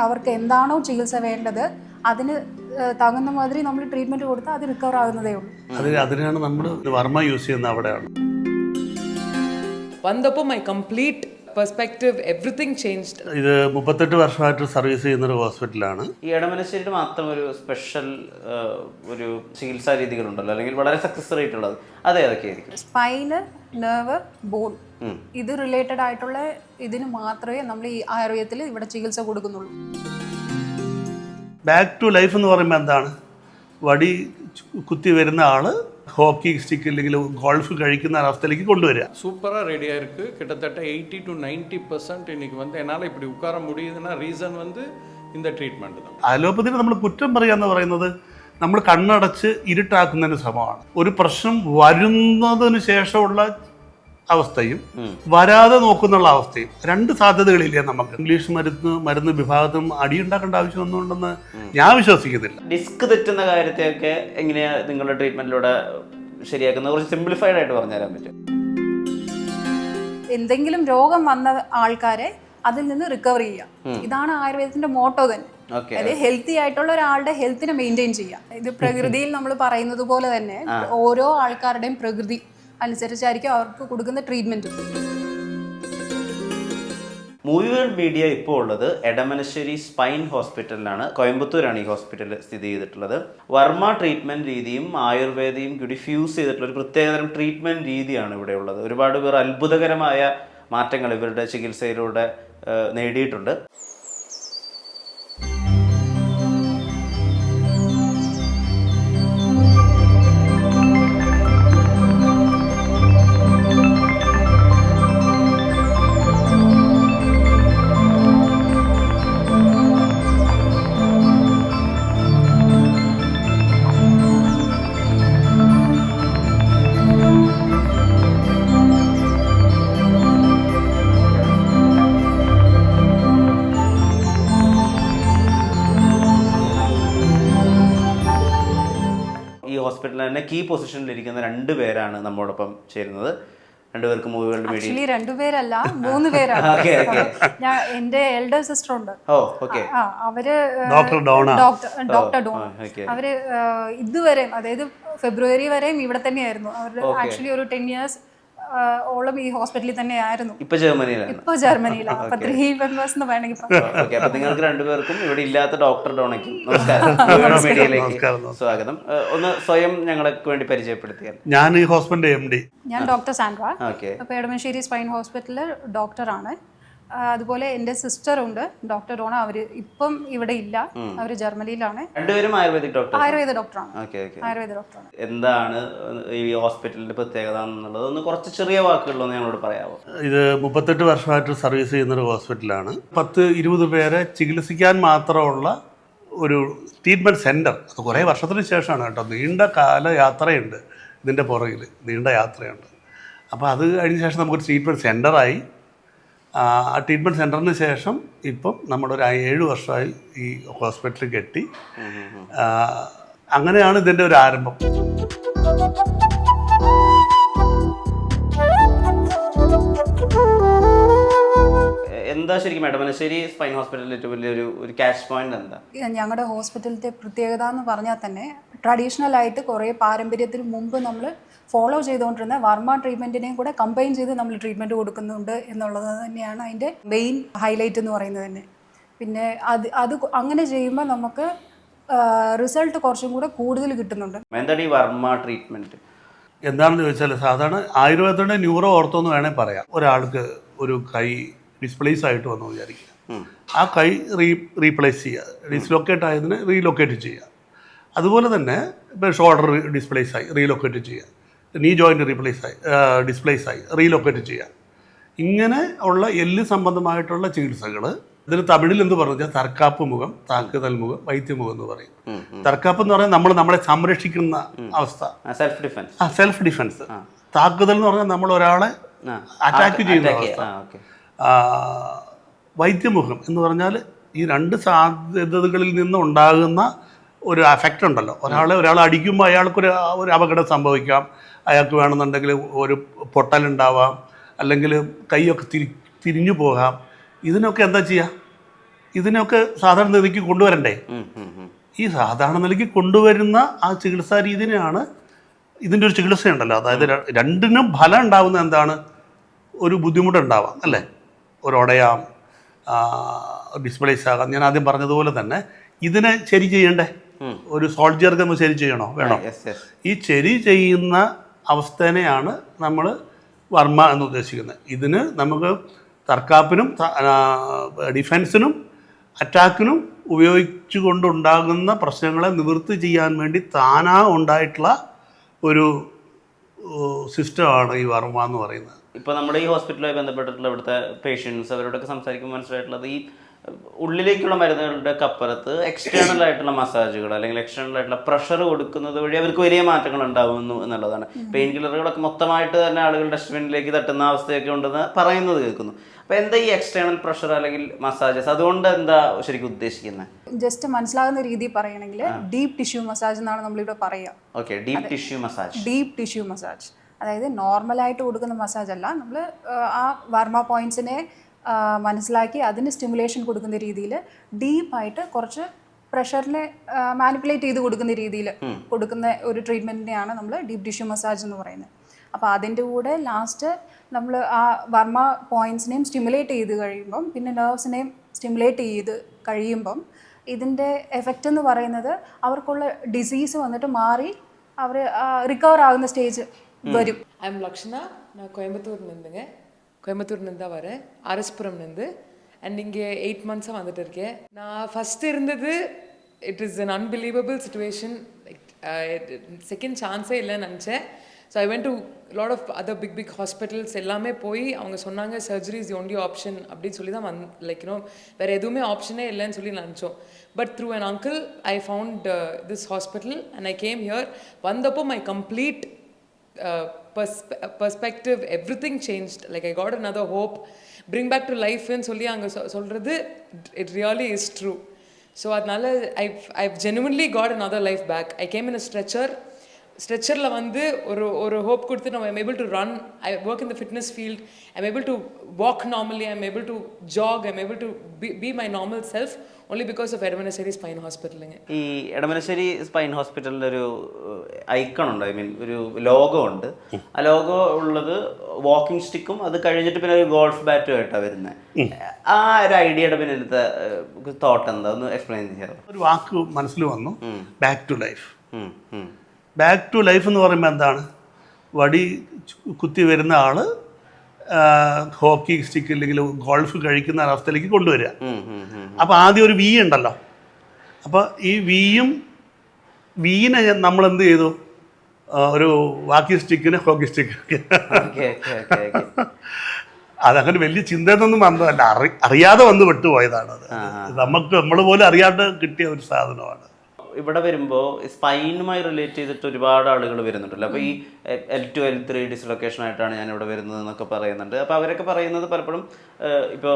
അവർക്ക് എന്താണോ ചികിത്സ വേണ്ടത് അതിന് താങ്ങുന്ന മാതിരി നമ്മൾ ട്രീറ്റ്മെൻറ്റ് കൊടുത്താൽ അത് റിക്കവർ ആകുന്നതേ ഉള്ളൂ. അതിനാണ് നമ്മൾ വർമ്മ യൂസ് ചെയ്യുന്നത്. അവിടെയാണ് വന്നപ്പോൾ my complete perspective everything changed. ഇത് 38 വർഷമായിട്ട് സർവീസ് ചെയ്യുന്നൊരു ഹോസ്പിറ്റലാണ്. ഈ എടമനശ്ശേരിയുടെ മാത്രം ഒരു സ്പെഷ്യൽ ഒരു ചികിത്സാ രീതികളുണ്ടല്ലോ, അല്ലെങ്കിൽ വളരെ സക്സസ് റേറ്റ് ഉള്ളത്, അത് ഏതൊക്കെയായിരിക്കും? സ്പൈന്, നെർവ്, ബോൺ, ഇത് റിലേറ്റഡ് ആയിട്ടുള്ള ഇതിന് മാത്രമേ നമ്മൾ ഈ ആയുർവേദത്തിൽ ഇവിടെ ചികിത്സ കൊടുക്കുന്നുള്ളൂ. ബാക്ക് ടു ലൈഫ് എന്ന് പറയുമ്പോൾ എന്താണ്? വടി കുത്തി വരുന്ന ആള് ஹாக்கி ஸ்டிக் இல்லைங்களா கோல்ஃப் കഴിക്കുന്ന അവസ്ഥയിലേക്ക് കൊണ്ടുവരിക. சூப்பராக ரெடியாக இருக்குது. கிட்டத்தட்ட 80 to 90% இன்னைக்கு வந்து என்னால் இப்படி உட்கார முடியுதுன்னா ரீசன் வந்து இந்த ட்ரீட்மெண்ட் தான். അലോപ്പതിയിൽ നമ്മൾ കുറ്റം പറയാന്ന് പറയുന്നത് നമ്മൾ കണ്ണടച്ച് ഇരുട്ടാക്കുന്നതിന് ശ്രമമാണ്. ഒരു പ്രശ്നം വരുന്നതിന് ശേഷമുള്ള അവസ്ഥയും വരാതെ നോക്കുന്നുള്ള അവസ്ഥയും രണ്ട് സാധ്യതകളില്ലേ നമുക്ക്. ഇംഗ്ലീഷ് മരുന്ന് വിഭാഗത്തിനും അടിയുണ്ടാക്കേണ്ട ആവശ്യം ഒന്നുമുണ്ടെന്ന് ഞാൻ വിശ്വസിക്കുന്നില്ല. ഡിസ്ക് തെറ്റുന്ന കാര്യത്തെയൊക്കെ എങ്ങനെയാ നിങ്ങളുടെ ട്രീറ്റ്മെന്റിലൂടെ ശരിയാക്കുന്നത്? കുറച്ച് സിംപ്ലിഫൈഡ് ആയിട്ട് പറഞ്ഞുതരാൻ പറ്റും? എന്തെങ്കിലും രോഗം വന്ന ആൾക്കാരെ അതിൽ നിന്ന് റിക്കവർ ചെയ്യുക, ഇതാണ് ആയുർവേദത്തിന്റെ മോട്ടോ തന്നെ. അതായത് ഹെൽത്തി ആയിട്ടുള്ള ഒരാളുടെ ഹെൽത്തിനെ മെയിൻറ്റെയിൻ ചെയ്യുക. ഇത് പ്രകൃതിയിൽ നമ്മൾ പറയുന്നത് പോലെ തന്നെ ഓരോ ആൾക്കാരുടെയും പ്രകൃതി അനുസരിച്ചായിരിക്കും അവർക്ക് കൊടുക്കുന്ന ട്രീറ്റ്മെൻറ്റ്. മൂവി വേൾഡ് മീഡിയ ഇപ്പോൾ ഉള്ളത് എടമനശ്ശേരി സ്പൈൻ ഹോസ്പിറ്റലിലാണ്. കോയമ്പത്തൂരാണ് ഈ ഹോസ്പിറ്റൽ സ്ഥിതി ചെയ്തിട്ടുള്ളത്. വർമ്മ ട്രീറ്റ്മെൻറ്റ് രീതിയും ആയുർവേദയും കൂടി ഫ്യൂസ് ചെയ്തിട്ടുള്ള ഒരു പ്രത്യേകതരം ട്രീറ്റ്മെൻറ്റ് രീതിയാണ് ഇവിടെ ഉള്ളത്. ഒരുപാട് പേർ അത്ഭുതകരമായ മാറ്റങ്ങൾ ഇവരുടെ ചികിത്സയിലൂടെ നേടിയിട്ടുണ്ട്. ഹോസ്പിറ്റലിൽ തന്നെ കീ പൊസിഷനിലിരിക്കുന്ന 2 പേരാണ് നമ്മോടൊപ്പം ചേരുന്നത്. 2 പേർക്ക് മൂവി വേൾഡ് മീഡിയ 2 പേരല്ല 3 പേരാണ്. ഞാൻ എന്റെ എൽഡർ സിസ്റ്റർ ഉണ്ട്. അവര് ഡോക്ടർ ഡോൺ. അവര് ഇതുവരെ, അതായത് ഫെബ്രുവരി വരെയും ഇവിടെ തന്നെയായിരുന്നു. അവർ ആക്ച്വലി ഒരു 10 years ഓളം ഈ ഹോസ്പിറ്റലിൽ തന്നെയായിരുന്നു. ഇപ്പൊ ജർമ്മനിയിലാണ്. അപ്പൊ 3 members എന്ന് വേണമെങ്കിൽ. അപ്പൊ നിങ്ങൾക്ക് 2 പേർക്കും ഇവിടെ ഇല്ലാത്ത ഡോക്ടർ ഡോണയ്ക്കും നമസ്കാരം, മീഡിയയിലേക്ക് സ്വാഗതം. ഒന്ന് സ്വയം ഞങ്ങൾക്ക് വേണ്ടി പരിചയപ്പെടുത്തിയാൽ. ഞാൻ ഈ ഹോസ്പിറ്റലിന്റെ MD. ഞാൻ ഡോക്ടർ സാൻഡ്ര. അപ്പൊ എടമശ്ശേരി സ്പൈൻ ഹോസ്പിറ്റലിലെ ഡോക്ടറാണ്. അതുപോലെ എൻ്റെ സിസ്റ്റർ ഉണ്ട്, ഡോക്ടർ ഡോണ. അവര് ഇപ്പം ഇവിടെ ഇല്ല, അവര് ജർമ്മനിയിലാണ്. രണ്ടുപേരും ആയുർവേദ ഡോക്ടറാണ്. എന്താണ് ഈ ഹോസ്പിറ്റലിന്റെ പ്രത്യേകത എന്നുള്ളത് ഒന്ന് കുറച്ച് ചെറിയ വാക്കുകളിലൊന്ന് ഞങ്ങളോട് പറയാമോ? ഇത് 38 വർഷമായിട്ട് സർവീസ് ചെയ്യുന്നൊരു ഹോസ്പിറ്റലാണ്. 10-20 പേരെ ചികിത്സിക്കാൻ മാത്രമുള്ള ഒരു ട്രീറ്റ്മെൻറ്റ് സെൻറ്റർ. അത് കുറേ വർഷത്തിന് ശേഷമാണ് കേട്ടോ. നീണ്ട കാല യാത്രയുണ്ട് ഇതിൻ്റെ പുറകിൽ, നീണ്ട യാത്രയുണ്ട്. അപ്പോൾ അത് കഴിഞ്ഞ ശേഷം നമുക്കൊരു ട്രീറ്റ്മെൻറ്റ് സെൻറ്ററായി. ആ ട്രീറ്റ്മെൻറ്റ് സെൻറ്ററിന് ശേഷം ഇപ്പം നമ്മളൊരു 7 വർഷമായി ഈ ഹോസ്പിറ്റലിൽ കെട്ടി. അങ്ങനെയാണ് ഇതിൻ്റെ ഒരു ആരംഭം. എന്താ ശരിക്കും എടമനശ്ശേരി സ്പൈൻ ഹോസ്പിറ്റലിൽ ഏറ്റവും വലിയൊരു ക്യാഷ് പോയിന്റ് എന്താ? ഞങ്ങളുടെ ഹോസ്പിറ്റലിൻ്റെ പ്രത്യേകത എന്ന് പറഞ്ഞാൽ തന്നെ ട്രഡീഷണലായിട്ട് കുറേ പാരമ്പര്യത്തിന് മുമ്പ് നമ്മൾ ഫോളോ ചെയ്തുകൊണ്ടിരുന്ന വർമ്മ ട്രീറ്റ്മെൻറ്റിനെയും കൂടെ കമ്പൈൻ ചെയ്ത് നമ്മൾ ട്രീറ്റ്മെൻറ്റ് കൊടുക്കുന്നുണ്ട് എന്നുള്ളത് തന്നെയാണ് അതിൻ്റെ മെയിൻ ഹൈലൈറ്റ് എന്ന് പറയുന്നത് തന്നെ. പിന്നെ അത് അങ്ങനെ ചെയ്യുമ്പോൾ നമുക്ക് റിസൾട്ട് കുറച്ചും കൂടെ കൂടുതൽ കിട്ടുന്നുണ്ട്. എന്താണ് ഈ വർമ്മ ട്രീറ്റ്മെൻറ്റ്? എന്താണെന്ന് ചോദിച്ചാൽ സാധാരണ ആയുർവേദത്തിൻ്റെ ന്യൂറോ ഓർത്തോ എന്ന് വേണേൽ പറയാം. ഒരാൾക്ക് ഒരു കൈ ഡിസ്പ്ലേസ് ആയിട്ട് വന്നു വിചാരിക്കുക, ആ കൈ റീപ്ലേസ് ചെയ്യുക, ഡിസ്ലൊക്കേറ്റ് ആയതിന് റീലൊക്കേറ്റ് ചെയ്യുക. അതുപോലെ തന്നെ ഇപ്പോൾ ഷോൾഡർ ഡിസ്പ്ലേസ് ആയി റീലൊക്കേറ്റ് ചെയ്യുക, നീ ജോയിൻ്റ് ഡിസ്പ്ലേസ് ആയി റീലൊക്കേറ്റ് ചെയ്യുക. ഇങ്ങനെ ഉള്ള എല്ല് സംബന്ധമായിട്ടുള്ള ചികിത്സകൾ, ഇതിന് തമിഴിൽ എന്ത് പറഞ്ഞാൽ തർക്കാപ്പ് മുഖം, താക്കുതൽ മുഖം, വൈദ്യമുഖം എന്ന് പറയും. തർക്കാപ്പ് എന്ന് പറഞ്ഞാൽ നമ്മളെ സംരക്ഷിക്കുന്ന അവസ്ഥ, സെൽഫ് ഡിഫെൻസ്. താക്കുതൽ എന്ന് പറഞ്ഞാൽ നമ്മൾ ഒരാളെ അറ്റാക്ക് ചെയ്യുന്ന അവസ്ഥ. വൈദ്യമുഖം എന്ന് പറഞ്ഞാൽ ഈ 2 സാധ്യതകളിൽ നിന്നുണ്ടാകുന്ന ഒരു അഫക്റ്റ് ഉണ്ടല്ലോ. ഒരാൾ അടിക്കുമ്പോൾ അയാൾക്കൊരു അപകടം സംഭവിക്കാം, അയാൾക്ക് വേണമെന്നുണ്ടെങ്കിൽ ഒരു പൊട്ടലുണ്ടാവാം, അല്ലെങ്കിൽ കൈയൊക്കെ തിരിഞ്ഞു പോകാം. ഇതിനൊക്കെ എന്താ ചെയ്യുക? ഇതിനൊക്കെ സാധാരണ നിലയ്ക്ക് കൊണ്ടുവരണ്ടേ? ഈ സാധാരണ നിലയ്ക്ക് കൊണ്ടുവരുന്ന ആ ചികിത്സാ രീതിയാണ് ഇതിൻ്റെ ഒരു ചികിത്സയുണ്ടല്ലോ. അതായത് രണ്ടിനും ഫലം ഉണ്ടാവുന്ന എന്താണ്? ഒരു ബുദ്ധിമുട്ടുണ്ടാവാം അല്ലേ, ഒരു ഉടയാം, ഡിസ്പ്ലേസ് ആകാം. ഞാൻ ആദ്യം പറഞ്ഞതുപോലെ തന്നെ ഇതിനെ ശരി ചെയ്യണ്ടേ? ഒരു സോൾജിയർക്ക് നമ്മൾ ശരി ചെയ്യണോ? വേണോ? ഈ ശരി ചെയ്യുന്ന അവസ്ഥേനെയാണ് നമ്മൾ വർമ്മ എന്ന് ഉദ്ദേശിക്കുന്നത്. ഇതിന് നമുക്ക് തർക്കാപ്പിനും ഡിഫെൻസിനും അറ്റാക്കിനും ഉപയോഗിച്ചു കൊണ്ടുണ്ടാകുന്ന പ്രശ്നങ്ങളെ നിവൃത്തി ചെയ്യാൻ വേണ്ടി താനാ ഉണ്ടായിട്ടുള്ള ഒരു സിസ്റ്റമാണ് ഈ വർമ്മ എന്ന് പറയുന്നത്. ഇപ്പോൾ നമ്മുടെ ഈ ഹോസ്പിറ്റലുമായി ബന്ധപ്പെട്ടിട്ടുള്ള ഇവിടുത്തെ പേഷ്യൻസ് അവരോടൊക്കെ സംസാരിക്കുമ്പോൾ മനസ്സിലായിട്ടുള്ളത് ഈ ഉള്ളിലേക്കുള്ള മരുന്നുകളുടെ അപ്പുറത്ത് എക്സ്റ്റേണൽ ആയിട്ടുള്ള മസാജുകൾ അല്ലെങ്കിൽ എക്സ്റ്റേണൽ ആയിട്ടുള്ള പ്രഷർ കൊടുക്കുന്നത് വഴി അവർക്ക് വലിയ മാറ്റങ്ങൾ ഉണ്ടാകുന്നു എന്നുള്ളതാണ്. പെയിൻ കില്ലറുകളൊക്കെ മൊത്തമായിട്ട് തന്നെ ആളുകൾ ഡസ്റ്റ്ബിന്നിലേക്ക് തട്ടുന്ന അവസ്ഥയൊക്കെ ഉണ്ടെന്ന് പറയുന്നത് കേൾക്കുന്നു. അപ്പോൾ എന്താ ഈ എക്സ്റ്റേണൽ പ്രഷർ അല്ലെങ്കിൽ മസാജസ്, അതുകൊണ്ട് എന്താ ശരിക്കും ഉദ്ദേശിക്കുന്നത്? ജസ്റ്റ് മനസ്സിലാകുന്ന രീതി പറയുകയാണെങ്കിൽ ഡീപ്പ് ടിഷ്യൂ മസാജ് എന്നാണ് നമ്മളിവിടെ പറയുക. Okay, deep tissue massage. Deep tissue massage അതായത് നോർമലായിട്ട് കൊടുക്കുന്ന മസാജ് അല്ല. നമ്മൾ ആ വർമ്മ പോയിന്റ്സിനെ മനസ്സിലാക്കി അതിന് സ്റ്റിമുലേഷൻ കൊടുക്കുന്ന രീതിയിൽ ഡീപ്പായിട്ട് കുറച്ച് പ്രഷറിനെ മാനിപ്പുലേറ്റ് ചെയ്ത് കൊടുക്കുന്ന രീതിയിൽ കൊടുക്കുന്ന ഒരു ട്രീറ്റ്മെൻറ്റിനെയാണ് നമ്മൾ ഡീപ്പ് ടിഷ്യൂ മസാജ് എന്ന് പറയുന്നത്. അപ്പോൾ അതിൻ്റെ കൂടെ ലാസ്റ്റ് നമ്മൾ ആ വർമ്മ പോയിൻറ്റ്സിനെയും സ്റ്റിമുലേറ്റ് ചെയ്ത് കഴിയുമ്പം പിന്നെ നെർവ്സിനെയും സ്റ്റിമുലേറ്റ് ചെയ്ത് കഴിയുമ്പം ഇതിൻ്റെ എഫക്റ്റ് എന്ന് പറയുന്നത് അവർക്കുള്ള ഡിസീസ് വന്നിട്ട് മാറി അവർ റിക്കവർ ആകുന്ന സ്റ്റേജ് വരും. ஐ எம் லக்ஷ்ணா, நான் கோயம்புத்தூர்லேருந்துங்க. கோயம்புத்தூர்லேருந்து தான் வரேன், அரஸ்புரம்லேருந்து. அண்ட் இங்கே 8 months வந்துட்டு இருக்கேன். நான் ஃபஸ்ட்டு இருந்தது it is an unbelievable situation. Like second சான்ஸே இல்லைன்னு நினச்சேன். So I went to lot of other big hospitals எல்லாமே போய் அவங்க சொன்னாங்க surgery is the only option அப்படின்னு சொல்லி தான் லைக் யூனோ வேறு எதுவுமே ஆப்ஷனே இல்லைன்னு சொல்லி நினச்சோம். But through an uncle I found this hospital and I came here. வந்தப்போ my complete perspective, everything changed. Like I got another hope, bring back to life ன்னு சொல்லி அங்கே சொல்கிறது it really is true. So அதனால I've genuinely got another life back. I came in a ஸ்ட்ரெச்சரில் வந்து ஒரு hope கொடுத்து நம்ம I'm able to run. I work in the fitness field. I'm able to walk normally. I'm able to jog. I'm able to be my normal self only because of Edamanassery spine ഹോസ്പിറ്റലിങ്. ഈ Edamanassery spine ഹോസ്പിറ്റലിലൊരു icon ഉണ്ട്, I mean ഒരു logo ഉണ്ട്. ആ logo ഉള്ളത് walking സ്റ്റിക്കും അത് കഴിഞ്ഞിട്ട് പിന്നെ ഒരു ഗോൾഫ് ബാറ്റും ആയിട്ടാണ് വരുന്നത്. ആ ഒരു ഐഡിയയുടെ പിന്നിലത്തെ തോട്ട് എന്താ ഒന്ന് എക്സ്പ്ലെയിൻ ചെയ്യാം? ഒരു വാക്ക് മനസ്സിൽ വന്നു, back to life. Back to life എന്ന് പറയുമ്പോൾ എന്താണ്? വടി കുത്തി വരുന്ന ആൾ ഹോക്കി സ്റ്റിക്ക് അല്ലെങ്കിൽ ഗോൾഫ് കഴിക്കുന്ന അവസ്ഥയിലേക്ക് കൊണ്ടുവരിക. അപ്പോൾ ആദ്യം ഒരു വി ഉണ്ടല്ലോ. അപ്പോൾ ഈ വീനെ നമ്മൾ എന്ത് ചെയ്തു? ഒരു വാക്കി സ്റ്റിക്കിന് ഹോക്കി സ്റ്റിക്ക്. അതങ്ങനെ വലിയ ചിന്തയൊന്നും വന്നതല്ല, അറിയാതെ വന്ന് വിട്ടുപോയതാണ്. അത് നമ്മൾ പോലും അറിയാതെ കിട്ടിയ ഒരു സാധനമാണ്. ഇവിടെ വരുമ്പോൾ സ്പൈനുമായി റിലേറ്റ് ചെയ്തിട്ട് ഒരുപാട് ആളുകൾ വരുന്നുണ്ടല്ലോ. അപ്പോൾ ഈ L2 L3 ഡിസ്ലൊക്കേഷൻ ആയിട്ടാണ് ഞാൻ ഇവിടെ വരുന്നത് എന്നൊക്കെ പറയുന്നുണ്ട്. അപ്പോൾ അവരൊക്കെ പറയുന്നത് പലപ്പോഴും ഇപ്പോൾ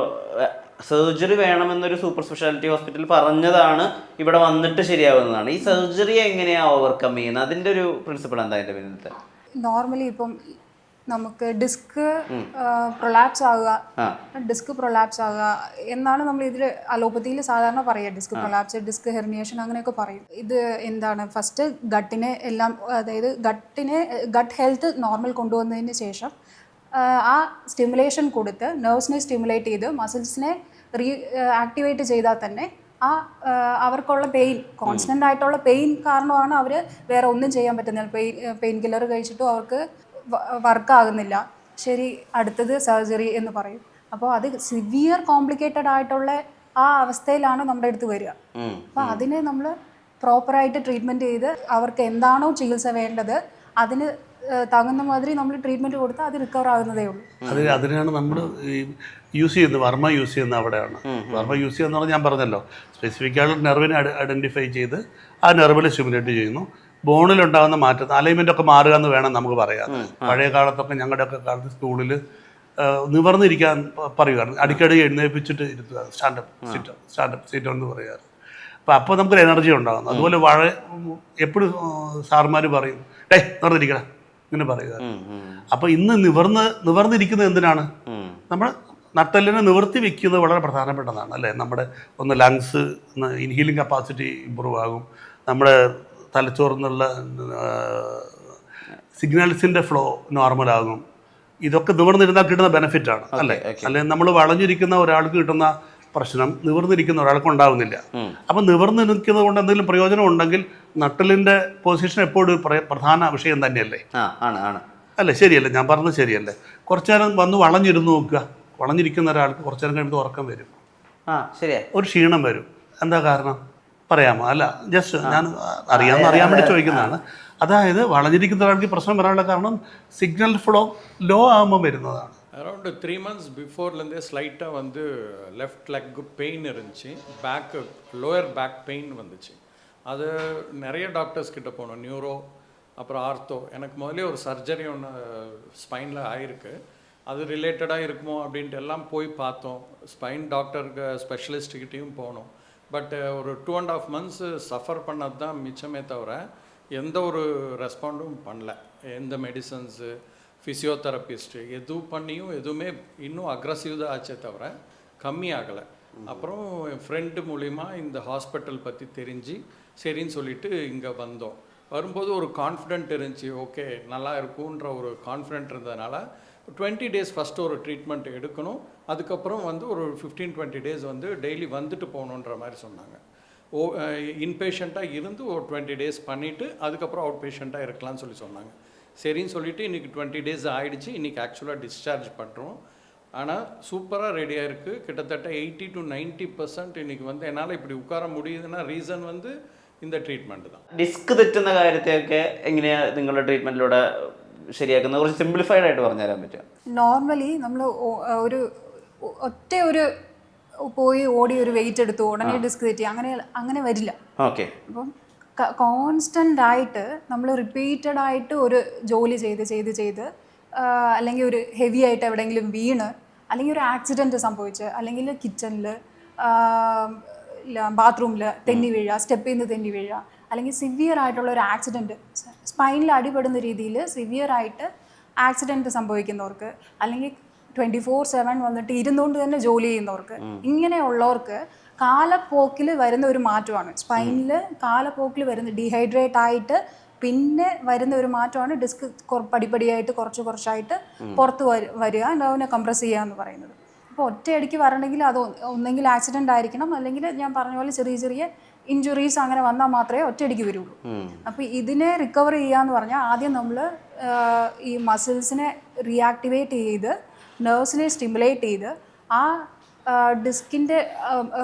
സർജറി വേണമെന്നൊരു സൂപ്പർ സ്പെഷ്യാലിറ്റി ഹോസ്പിറ്റൽ പറഞ്ഞതാണ് ഇവിടെ വന്നിട്ട് ശരിയാവുന്നതാണ്. ഈ സർജറിയെ എങ്ങനെയാണ് ഓവർകം ചെയ്യുന്നത്? അതിൻ്റെ ഒരു പ്രിൻസിപ്പിൾ എന്താ അതിൻ്റെ പിന്നിലത്തെ? നോർമലി ഇപ്പം നമുക്ക് ഡിസ്ക് പ്രൊലാപ്സ് ആകുക എന്നാണ് നമ്മൾ ഇതിൽ അലോപ്പതിയിൽ സാധാരണ പറയുക. ഡിസ്ക് പ്രൊലാപ്സ്, ഡിസ്ക് ഹെർണിയേഷൻ അങ്ങനെയൊക്കെ പറയും. ഇത് എന്താണ്? ഫസ്റ്റ് ഗട്ടിനെ എല്ലാം, അതായത് ഗട്ട് ഹെൽത്ത് നോർമൽ കൊണ്ടുവന്നതിന് ശേഷം ആ സ്റ്റിമുലേഷൻ കൊടുത്ത് നെർവ്സിനെ സ്റ്റിമുലേറ്റ് ചെയ്ത് മസിൽസിനെ ആക്ടിവേറ്റ് ചെയ്താൽ തന്നെ ആ അവർക്കുള്ള പെയിൻ, കോൺസ്റ്റൻ്റ് ആയിട്ടുള്ള പെയിൻ കാരണമാണ് അവർ വേറെ ഒന്നും ചെയ്യാൻ പറ്റുന്നില്ല. പെയിൻ കില്ലർ കഴിച്ചിട്ടും അവർക്ക് വർക്കാകുന്നില്ല. ശരി, അടുത്തത് സർജറി എന്ന് പറയും. അപ്പോൾ അത് സിവിയർ കോംപ്ലിക്കേറ്റഡ് ആയിട്ടുള്ള ആ അവസ്ഥയിലാണ് നമ്മുടെ അടുത്ത് വരിക. അപ്പോൾ അതിനെ നമ്മൾ പ്രോപ്പറായിട്ട് ട്രീറ്റ്മെൻറ്റ് ചെയ്ത് അവർക്ക് എന്താണോ ചികിത്സ വേണ്ടത് അതിന് തകുന്ന മാതിരി നമ്മൾ ട്രീറ്റ്മെൻറ്റ് കൊടുത്താൽ അത് റിക്കവർ ആകുന്നതേ ഉള്ളൂ. അതിനാണ് നമ്മൾ യൂസ് ചെയ്യുന്നത്, വർമ്മ യൂസ് ചെയ്യുന്നത് അവിടെയാണ്. വർമ്മ യൂസ് ചെയ്യുന്ന പറഞ്ഞാൽ ഞാൻ പറഞ്ഞല്ലോ, സ്പെസിഫിക് ആയിട്ട് നെർവിനെ ഐഡൻറ്റിഫൈ ചെയ്ത് ആ നെർവിൽ സ്റ്റിമുലേറ്റ് ചെയ്യുന്നു. ബോണിലുണ്ടാകുന്ന മാറ്റം, അലൈൻമെൻ്റ് ഒക്കെ മാറുക എന്ന് വേണം നമുക്ക് പറയാം. പഴയ കാലത്തൊക്കെ ഞങ്ങളുടെയൊക്കെ കാലത്ത് സ്കൂളിൽ നിവർന്നിരിക്കാൻ പറയുകയാണ്, അടിക്കടി എഴുന്നേൽപ്പിച്ചിട്ട് ഇരുത്തുക, സ്റ്റാൻഡപ്പ് സീറ്റ് എന്ന് പറയാറ്. അപ്പോൾ നമുക്കൊരു എനർജി ഉണ്ടാകുന്നു. അതുപോലെ എപ്പോഴും സാർമാർ പറയും, നിവർന്നിരിക്കണം ഇങ്ങനെ പറയുക. അപ്പോൾ ഇന്ന് നിവർന്നിരിക്കുന്നത് എന്തിനാണ്? നമ്മൾ നട്ടെല്ലിനെ നിവർത്തി വെക്കുന്നത് വളരെ പ്രധാനപ്പെട്ടതാണ് അല്ലേ. നമ്മുടെ ഒന്ന് ലങ്സ് ഇൻഹീലിംഗ് കപ്പാസിറ്റി ഇമ്പ്രൂവ് ആകും, നമ്മുടെ തലച്ചോറിൽ സിഗ്നൽസിൻ്റെ ഫ്ലോ നോർമലാകും. ഇതൊക്കെ നിവർന്നിരുന്നാൽ കിട്ടുന്ന ബെനിഫിറ്റാണ് അല്ലേ. അല്ലെങ്കിൽ നമ്മൾ വളഞ്ഞിരിക്കുന്ന ഒരാൾക്ക് കിട്ടുന്ന പ്രശ്നം നിവർന്നിരിക്കുന്ന ഒരാൾക്ക് ഉണ്ടാകുന്നില്ല. അപ്പം നിവർന്നിരിക്കുന്നത് കൊണ്ട് എന്തെങ്കിലും പ്രയോജനം ഉണ്ടെങ്കിൽ നട്ടലിൻ്റെ പൊസിഷൻ എപ്പോഴും പ്രധാന വിഷയം തന്നെയല്ലേ. അല്ലേ, ശരിയല്ലേ? ഞാൻ പറഞ്ഞത് ശരിയല്ലേ? കുറച്ചു നേരം വന്ന് വളഞ്ഞിരുന്ന് നോക്കുക. വളഞ്ഞിരിക്കുന്ന ഒരാൾക്ക് കുറച്ചു നേരം കഴിയുമ്പോൾ ഉറക്കം വരും, ഒരു ക്ഷീണം വരും. എന്താ കാരണം പറയാമോ? അല്ല, ജസ്റ്റ് ഞാൻ അറിയാൻ വേണ്ടി ചോദിക്കുന്നതാണ്. അതായത് വളഞ്ഞിരിക്കുന്ന ഒരാൾക്ക് പ്രശ്നം വരാനുള്ള കാരണം സിഗ്നൽ ഫ്ലോ ലോ ആകുമ്പോൾ വരുന്നതാണ്. அரௌண்ட் 3 months பிஃபோர்லேருந்தே ஸ்லைட்டாக வந்து லெஃப்ட் லெக் பெயின் இருந்துச்சு, லோயர் பேக் பெயின் வந்துச்சு. அது நிறைய டாக்டர்ஸ் கிட்ட போனோம், நியூரோ அப்புறம் ஆர்த்தோ. எனக்கு முதல்ல ஒரு சர்ஜரி ஒன்று ஸ்பைனில் ஆயிருக்கு, அது ரிலேட்டடாக இருக்குமோ அப்படின்ட்டு எல்லாம் போய் பார்த்தோம். ஸ்பைன் டாக்டருக்கு ஸ்பெஷலிஸ்ட்டுக்கிட்டேயும் போனோம். பட் ஒரு 2.5 months சஃபர் பண்ணது தான் மிச்சமே தவிர எந்த ஒரு ரெஸ்பாண்டும் பண்ணல. எந்த மெடிசன்ஸு ஃபிசியோதெரபிஸ்ட்டு எதுவும் பண்ணியும் எதுவுமே இன்னும் அக்ரஸிவ் தான் ஆச்சே தவிர கம்மி ஆகலை. அப்புறம் என் ஃப்ரெண்டு மூலிமா இந்த ஹாஸ்பிட்டல் பற்றி தெரிஞ்சு சரின்னு சொல்லிட்டு இங்கே வந்தோம். வரும்போது ஒரு கான்ஃபிடென்ட் இருந்துச்சு, ஓகே நல்லா இருக்குன்ற ஒரு கான்ஃபிடென்ட் இருந்ததுனால 20 days ஃபஸ்ட்டு ஒரு ட்ரீட்மெண்ட் எடுக்கணும், அதுக்கப்புறம் வந்து ஒரு 15-20 days வந்து டெய்லி வந்துட்டு போகணுன்ற மாதிரி சொன்னாங்க. இன்பேஷண்ட்டாக இருந்து ஒரு 20 days பண்ணிவிட்டு அதுக்கப்புறம் அவுட் பேஷண்ட்டாக இருக்கலாம்னு சொன்னாங்க. சரின்னு சொல்லிவிட்டு இன்றைக்கி 20 days ஆகிடுச்சு. இன்றைக்கி ஆக்சுவலாக டிஸ்சார்ஜ் பண்ணுறோம். ஆனால் சூப்பராக ரெடியாக இருக்குது. கிட்டத்தட்ட 80 to 90% இன்றைக்கி வந்து என்னால் இப்படி உட்கார முடியுதுன்னா ரீசன் வந்து இந்த ട്രീറ്റ്മെൻറ്റ് தான். ഡിസ്ക് തെറ്റുന്ന കാര്യത്തെയൊക്കെ എങ്ങനെയാണ് നിങ്ങളുടെ ട്രീറ്റ്മെൻറ്റിലൂടെ ശരിയാക്കുന്നത്? കുറച്ച് സിംപ്ലിഫൈഡ് ആയിട്ട് പറഞ്ഞു തരാൻ പറ്റും? നോർമലി നമ്മൾ ഒരു പോയി ഓടി ഒരു വെയിറ്റ് എടുത്തു ഉടനെ ഡിസ്ക് തെറ്റി അങ്ങനെ വരില്ല. ഓക്കെ. അപ്പം കോൺസ്റ്റൻ്റ് ആയിട്ട് നമ്മൾ റിപ്പീറ്റഡ് ആയിട്ട് ഒരു ജോലി ചെയ്ത് അല്ലെങ്കിൽ ഒരു ഹെവി ആയിട്ട് എവിടെയെങ്കിലും വീണ്, അല്ലെങ്കിൽ ഒരു ആക്സിഡൻറ്റ് സംഭവിച്ച്, അല്ലെങ്കിൽ കിച്ചണിൽ ബാത്റൂമിൽ തെന്നി വീഴുക, സ്റ്റെപ്പിൽ നിന്ന് തെന്നി വീഴുക, അല്ലെങ്കിൽ സിവിയർ ആയിട്ടുള്ള ഒരു ആക്സിഡൻറ്റ്, സ്പൈനിൽ അടിപെടുന്ന രീതിയിൽ സിവിയർ ആയിട്ട് ആക്സിഡൻറ്റ് സംഭവിക്കുന്നവർക്ക്, അല്ലെങ്കിൽ 24/7 വന്നിട്ട് ഇരുന്നുകൊണ്ട് തന്നെ ജോലി ചെയ്യുന്നവർക്ക്, ഇങ്ങനെയുള്ളവർക്ക് കാലപ്പോക്കിൽ വരുന്ന ഒരു മാറ്റമാണ് സ്പൈനിൽ. കാലപ്പോക്കിൽ വരുന്ന ഡീഹൈഡ്രേറ്റ് ആയിട്ട് പിന്നെ വരുന്ന ഒരു മാറ്റമാണ് ഡിസ്ക് പടിപടിയായിട്ട് കുറച്ചായിട്ട് പുറത്ത് വരിക, അതിനെ കംപ്രസ് ചെയ്യുക എന്ന് പറയുന്നത്. അപ്പോൾ ഒറ്റയടിക്ക് വരണമെങ്കിൽ അത് ഒന്നെങ്കിൽ ആക്സിഡൻ്റ് ആയിരിക്കണം, അല്ലെങ്കിൽ ഞാൻ പറഞ്ഞ പോലെ ചെറിയ ഇഞ്ചുറീസ് അങ്ങനെ വന്നാൽ മാത്രമേ ഒറ്റയടിക്ക് വരുള്ളൂ. അപ്പോൾ ഇതിനെ റിക്കവർ ചെയ്യുക എന്ന് പറഞ്ഞാൽ ആദ്യം നമ്മൾ ഈ മസിൽസിനെ റീആക്ടിവേറ്റ് ചെയ്ത് നെർവ്സിനെ സ്റ്റിമുലേറ്റ് ചെയ്ത് ആ ഡിസ്കിൻ്റെ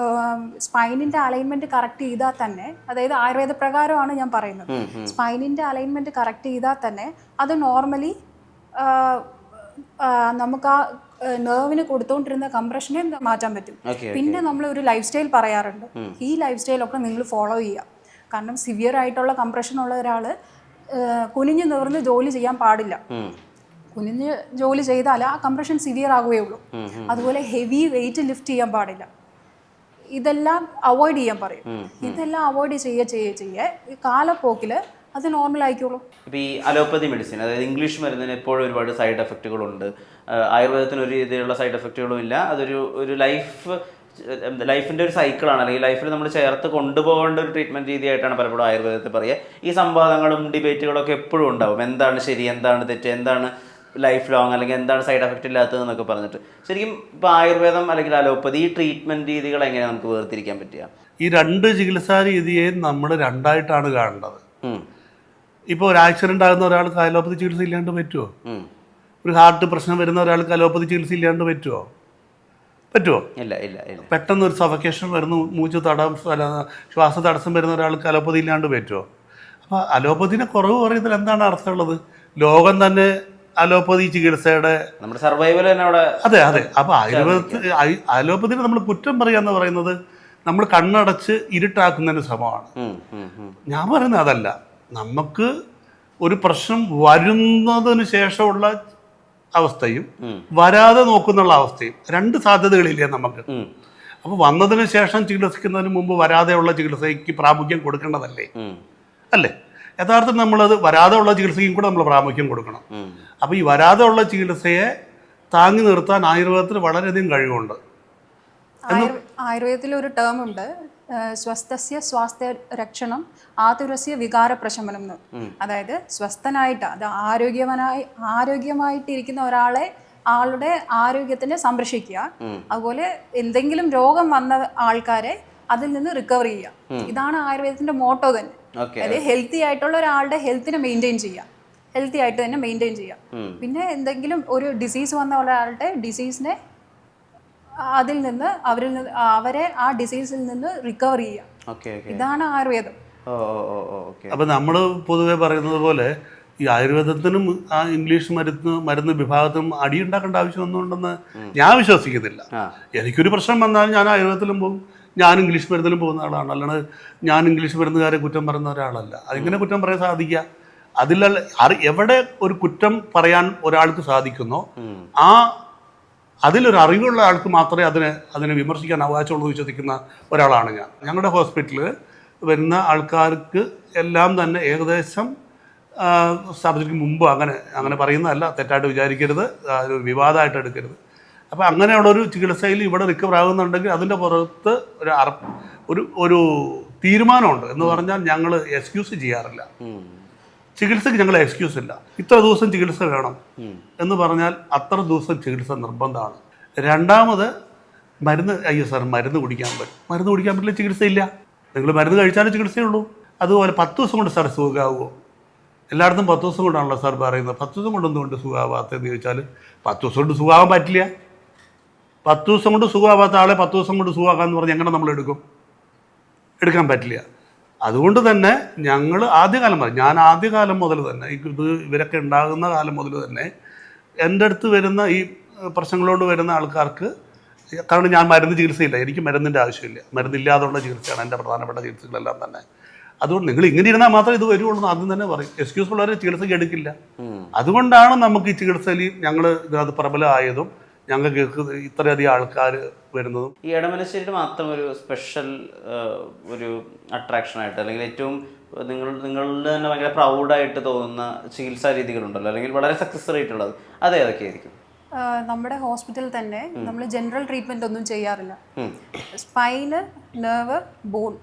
സ്പൈനിൻ്റെ അലൈൻമെൻറ്റ് കറക്റ്റ് ചെയ്താൽ തന്നെ, അതായത് ആയുർവേദ പ്രകാരമാണ് ഞാൻ പറയുന്നത്, സ്പൈനിൻ്റെ അലൈൻമെൻറ്റ് കറക്റ്റ് ചെയ്താൽ തന്നെ അത് നോർമലി നമുക്ക് ആ നെർവിന് കൊടുത്തുകൊണ്ടിരുന്ന കംപ്രഷനെ മാറ്റാൻ പറ്റും. പിന്നെ നമ്മൾ ഒരു ലൈഫ് സ്റ്റൈൽ പറയാറുണ്ട്, ഈ ലൈഫ് സ്റ്റൈലൊക്കെ നിങ്ങൾ ഫോളോ ചെയ്യുക. കാരണം സിവിയർ ആയിട്ടുള്ള കംപ്രഷൻ ഉള്ള ഒരാൾ കുനിഞ്ഞ് നിവർന്ന് ജോലി ചെയ്യാൻ പാടില്ല. കുനിഞ്ഞ് ജോലി ചെയ്താൽ ആ കംപ്രഷൻ സിവിയർ ആകുകയുള്ളൂ. അതുപോലെ ഹെവി വെയിറ്റ് ലിഫ്റ്റ് ചെയ്യാൻ പാടില്ല. ഇതെല്ലാം അവോയ്ഡ് ചെയ്യാൻ പറയും. ഇതെല്ലാം അവോയ്ഡ് ചെയ്യേ കാലപ്പോക്കിൽ അത് നോർമൽ ആയിക്കോളൂ. ഇപ്പോൾ ഈ അലോപ്പതി മെഡിസിൻ, അതായത് ഇംഗ്ലീഷ് മരുന്നിന് എപ്പോഴും ഒരുപാട് സൈഡ് എഫക്റ്റുകളുണ്ട്. ആയുർവേദത്തിന് ഒരു രീതിയിലുള്ള സൈഡ് എഫക്റ്റുകളും ഇല്ല. അതൊരു ലൈഫിൻ്റെ ഒരു സൈക്കിളാണ്, അല്ലെങ്കിൽ ലൈഫിൽ നമ്മൾ ചേർത്ത് കൊണ്ടുപോകേണ്ട ഒരു ട്രീറ്റ്മെൻറ്റ് രീതിയായിട്ടാണ് പലപ്പോഴും ആയുർവേദത്തിൽ പറയുക. ഈ സംവാദങ്ങളും ഡിബേറ്റുകളൊക്കെ എപ്പോഴും ഉണ്ടാവും. എന്താണ് ശരി, എന്താണ് തെറ്റ്, എന്താണ് ലൈഫ് ലോങ്, അല്ലെങ്കിൽ എന്താണ് സൈഡ് എഫക്റ്റ് ഇല്ലാത്തതെന്നൊക്കെ പറഞ്ഞിട്ട്. ശരിക്കും ഇപ്പോൾ ആയുർവേദം അല്ലെങ്കിൽ അലോപ്പതി ഈ ട്രീറ്റ്മെൻറ്റ് രീതികൾ എങ്ങനെയാണ് നമുക്ക് വേർതിരിക്കാൻ പറ്റുക? ഈ രണ്ട് ചികിത്സാ രീതിയെയും നമ്മൾ രണ്ടായിട്ടാണ് കാണേണ്ടത്. ഇപ്പോൾ ഒരു ആക്സിഡൻ്റ് ആകുന്ന ഒരാൾക്ക് അലോപ്പതി ചികിത്സ ഇല്ലാണ്ട് പറ്റുമോ? ഒരു ഹാർട്ട് പ്രശ്നം വരുന്ന ഒരാൾക്ക് അലോപ്പതി ചികിത്സ ഇല്ലാണ്ട് പറ്റുമോ? ഇല്ല. പെട്ടെന്ന് ഒരു സഫക്കേഷൻ വരുന്നു, ശ്വാസ തടസ്സം വരുന്ന ഒരാൾക്ക് അലോപ്പതി ഇല്ലാണ്ട് പറ്റുമോ? അപ്പോൾ അലോപ്പതിനെ കുറവ് പറയുന്നതിൽ എന്താണ് അർത്ഥമുള്ളത്? ലോകം തന്നെ അലോപ്പതി ചികിത്സയുടെ നമ്മുടെ സർവൈവൽ തന്നെ അവിടെ. അതെ. അപ്പോൾ അലോപ്പതിനെ നമ്മൾ കുറ്റം പറയുക എന്ന് പറയുന്നത് നമ്മൾ കണ്ണടച്ച് ഇരുട്ടാക്കുന്നതിന് ശ്രമമാണ്. ഞാൻ പറയുന്നത് അതല്ല. നമുക്ക് ഒരു പ്രശ്നം വരുന്നതിന് ശേഷമുള്ള അവസ്ഥയും വരാതെ നോക്കുന്നുള്ള അവസ്ഥയും രണ്ട് സാധ്യതകളില്ലേ നമുക്ക്. അപ്പോൾ വന്നതിന് ശേഷം ചികിത്സിക്കുന്നതിന് മുമ്പ് വരാതെയുള്ള ചികിത്സയ്ക്ക് പ്രാമുഖ്യം കൊടുക്കേണ്ടതല്ലേ? അല്ലേ? യഥാർത്ഥത്തിൽ നമ്മളത് വരാതെ ഉള്ള ചികിത്സയ്ക്കും കൂടെ നമ്മൾ പ്രാമുഖ്യം കൊടുക്കണം. അപ്പോൾ ഈ വരാതെ ഉള്ള ചികിത്സയെ താങ്ങി നിർത്താൻ ആയുർവേദത്തിന് വളരെയധികം കഴിവുണ്ട്. ആയുർവേദത്തിൽ ഒരു ടേം ഉണ്ട്, സ്വസ്ഥസ്യ സ്വാസ്ഥ്യ രക്ഷണം ആതുരസ്യ വികാര പ്രശമനം എന്ന്. അതായത് സ്വസ്ഥനായിട്ട്, അത് ആരോഗ്യമായിട്ടിരിക്കുന്ന ഒരാളെ, ആളുടെ ആരോഗ്യത്തിനെ സംരക്ഷിക്കുക. അതുപോലെ എന്തെങ്കിലും രോഗം വന്ന ആൾക്കാരെ അതിൽ നിന്ന് റിക്കവർ ചെയ്യുക. ഇതാണ് ആയുർവേദത്തിന്റെ മോട്ടോ തന്നെ. അതായത് ഹെൽത്തി ആയിട്ടുള്ള ഒരാളുടെ ഹെൽത്തിനെ മെയിൻറ്റെയിൻ ചെയ്യുക, ഹെൽത്തി ആയിട്ട് തന്നെ മെയിൻറ്റെയിൻ ചെയ്യുക. പിന്നെ എന്തെങ്കിലും ഒരു ഡിസീസ് വന്ന ഒരാളുടെ ഡിസീസിനെ അതിൽ നിന്ന് അവരെ ആ ഡിസീസിൽ നിന്ന് റിക്കവർ ചെയ്യുക. ഇതാണ് ആയുർവേദം. അപ്പൊ നമ്മൾ പൊതുവെ പറയുന്നത് പോലെ ഈ ആയുർവേദത്തിനും ആ ഇംഗ്ലീഷ് മരുന്ന് വിഭാഗത്തിനും അടിയുണ്ടാക്കേണ്ട ആവശ്യമൊന്നുമുണ്ടെന്ന് ഞാൻ വിശ്വസിക്കുന്നില്ല. എനിക്കൊരു പ്രശ്നം വന്നാൽ ഞാൻ ആയുർവേദത്തിലും പോകും, ഞാൻ ഇംഗ്ലീഷ് മരുന്നിലും പോകുന്ന ആളാണ്. അല്ലാണ്ട് ഞാൻ ഇംഗ്ലീഷ് മരുന്നുകാരെ കുറ്റം പറയുന്ന ഒരാളല്ല. അതിങ്ങനെ കുറ്റം പറയാൻ സാധിക്കുക? എവിടെ ഒരു കുറ്റം പറയാൻ ഒരാൾക്ക് സാധിക്കുന്നോ അതിലൊരു അറിവുള്ള ആൾക്ക് മാത്രമേ അതിനെ വിമർശിക്കാൻ അവകാശമുള്ളൂ വിശ്വസിക്കുന്ന ഒരാളാണ് ഞാൻ. ഞങ്ങളുടെ ഹോസ്പിറ്റലിൽ വരുന്ന ആൾക്കാർക്ക് എല്ലാം തന്നെ ഏകദേശം സർജറിക്ക് മുമ്പ് അങ്ങനെ പറയുന്നതല്ല, തെറ്റായിട്ട് വിചാരിക്കരുത്, ഒരു വിവാദമായിട്ട് എടുക്കരുത്. അപ്പോൾ അങ്ങനെയുള്ളൊരു ചികിത്സയിൽ ഇവിടെ റിക്കവർ ആകുന്നുണ്ടെങ്കിൽ അതിൻ്റെ പുറത്ത് ഒരു തീരുമാനമുണ്ട്. എന്ന് പറഞ്ഞാൽ ഞങ്ങൾ എക്സ്ക്യൂസ് ചെയ്യാറില്ല. ചികിത്സയ്ക്ക് ഞങ്ങൾ എക്സ്ക്യൂസ് ഇല്ല. ഇത്ര ദിവസം ചികിത്സ വേണം എന്ന് പറഞ്ഞാൽ അത്ര ദിവസം ചികിത്സ നിർബന്ധമാണ്. രണ്ടാമത് അയ്യോ സാർ മരുന്ന് കുടിക്കാൻ പറ്റില്ല, ചികിത്സയില്ല. നിങ്ങൾ മരുന്ന് കഴിച്ചാലും ചികിത്സയുള്ളൂ. അതുപോലെ 10 ദിവസം കൊണ്ട് സാർ സുഖമാകുമോ? എല്ലായിടത്തും 10 ദിവസം കൊണ്ടാണല്ലോ സാർ പറയുന്നത്. 10 ദിവസം കൊണ്ടൊന്നുകൊണ്ട് സുഖമാവാത്തതെന്ന് ചോദിച്ചാൽ 10 ദിവസം കൊണ്ട് സുഖമാകാൻ പറ്റില്ല. 10 ദിവസം കൊണ്ട് സുഖമാവാത്ത ആളെ 10 ദിവസം കൊണ്ട് സുഖമാക്കാമെന്ന് പറഞ്ഞ് എങ്ങനെ നമ്മൾ എടുക്കാൻ പറ്റില്ല. അതുകൊണ്ട് തന്നെ ഞങ്ങൾ ഞാൻ ആദ്യകാലം മുതൽ തന്നെ ഇവരൊക്കെ ഉണ്ടാകുന്ന കാലം മുതൽ തന്നെ എൻ്റെ അടുത്ത് വരുന്ന ഈ പ്രശ്നങ്ങളോട് വരുന്ന ആൾക്കാർക്ക്, കാരണം ഞാൻ മരുന്ന് ചികിത്സയില്ല, എനിക്ക് മരുന്നിൻ്റെ ആവശ്യമില്ല, മരുന്നില്ലാതുള്ള ചികിത്സയാണ് എൻ്റെ പ്രധാനപ്പെട്ട ചികിത്സകളെല്ലാം തന്നെ. അതുകൊണ്ട് നിങ്ങൾ ഇങ്ങനെ ഇരുന്നാൽ മാത്രമേ ഇത് വരുള്ളൂ എന്ന് ആദ്യം തന്നെ പറയും. എക്സ്ക്യൂസ് ഉള്ളവരെ ചികിത്സയ്ക്ക് എടുക്കില്ല. അതുകൊണ്ടാണ് നമുക്ക് ഈ ചികിത്സയിൽ ഞങ്ങൾ ഇതിനകത്ത് പ്രബലമായതും ഞങ്ങൾക്ക് ഇത്രയധികം ആൾക്കാർ വരുന്നതും. ഈ എടമനശ്ശേരിയുടെ മാത്രം ഒരു സ്പെഷ്യൽ ഒരു അട്രാക്ഷനായിട്ട്, അല്ലെങ്കിൽ ഏറ്റവും നിങ്ങളുടെ തന്നെ ഭയങ്കര പ്രൗഡായിട്ട് തോന്നുന്ന ചികിത്സാ രീതികളുണ്ടല്ലോ, അല്ലെങ്കിൽ വളരെ സക്സസ് റേറ്റ് ഉള്ളത്, അത് ഏതൊക്കെയായിരിക്കും? നമ്മുടെ ഹോസ്പിറ്റലിൽ തന്നെ നമ്മൾ ജനറൽ ട്രീറ്റ്മെന്റ് ഒന്നും ചെയ്യാറില്ല. സ്പൈന്, നെർവ്, ബോൺ,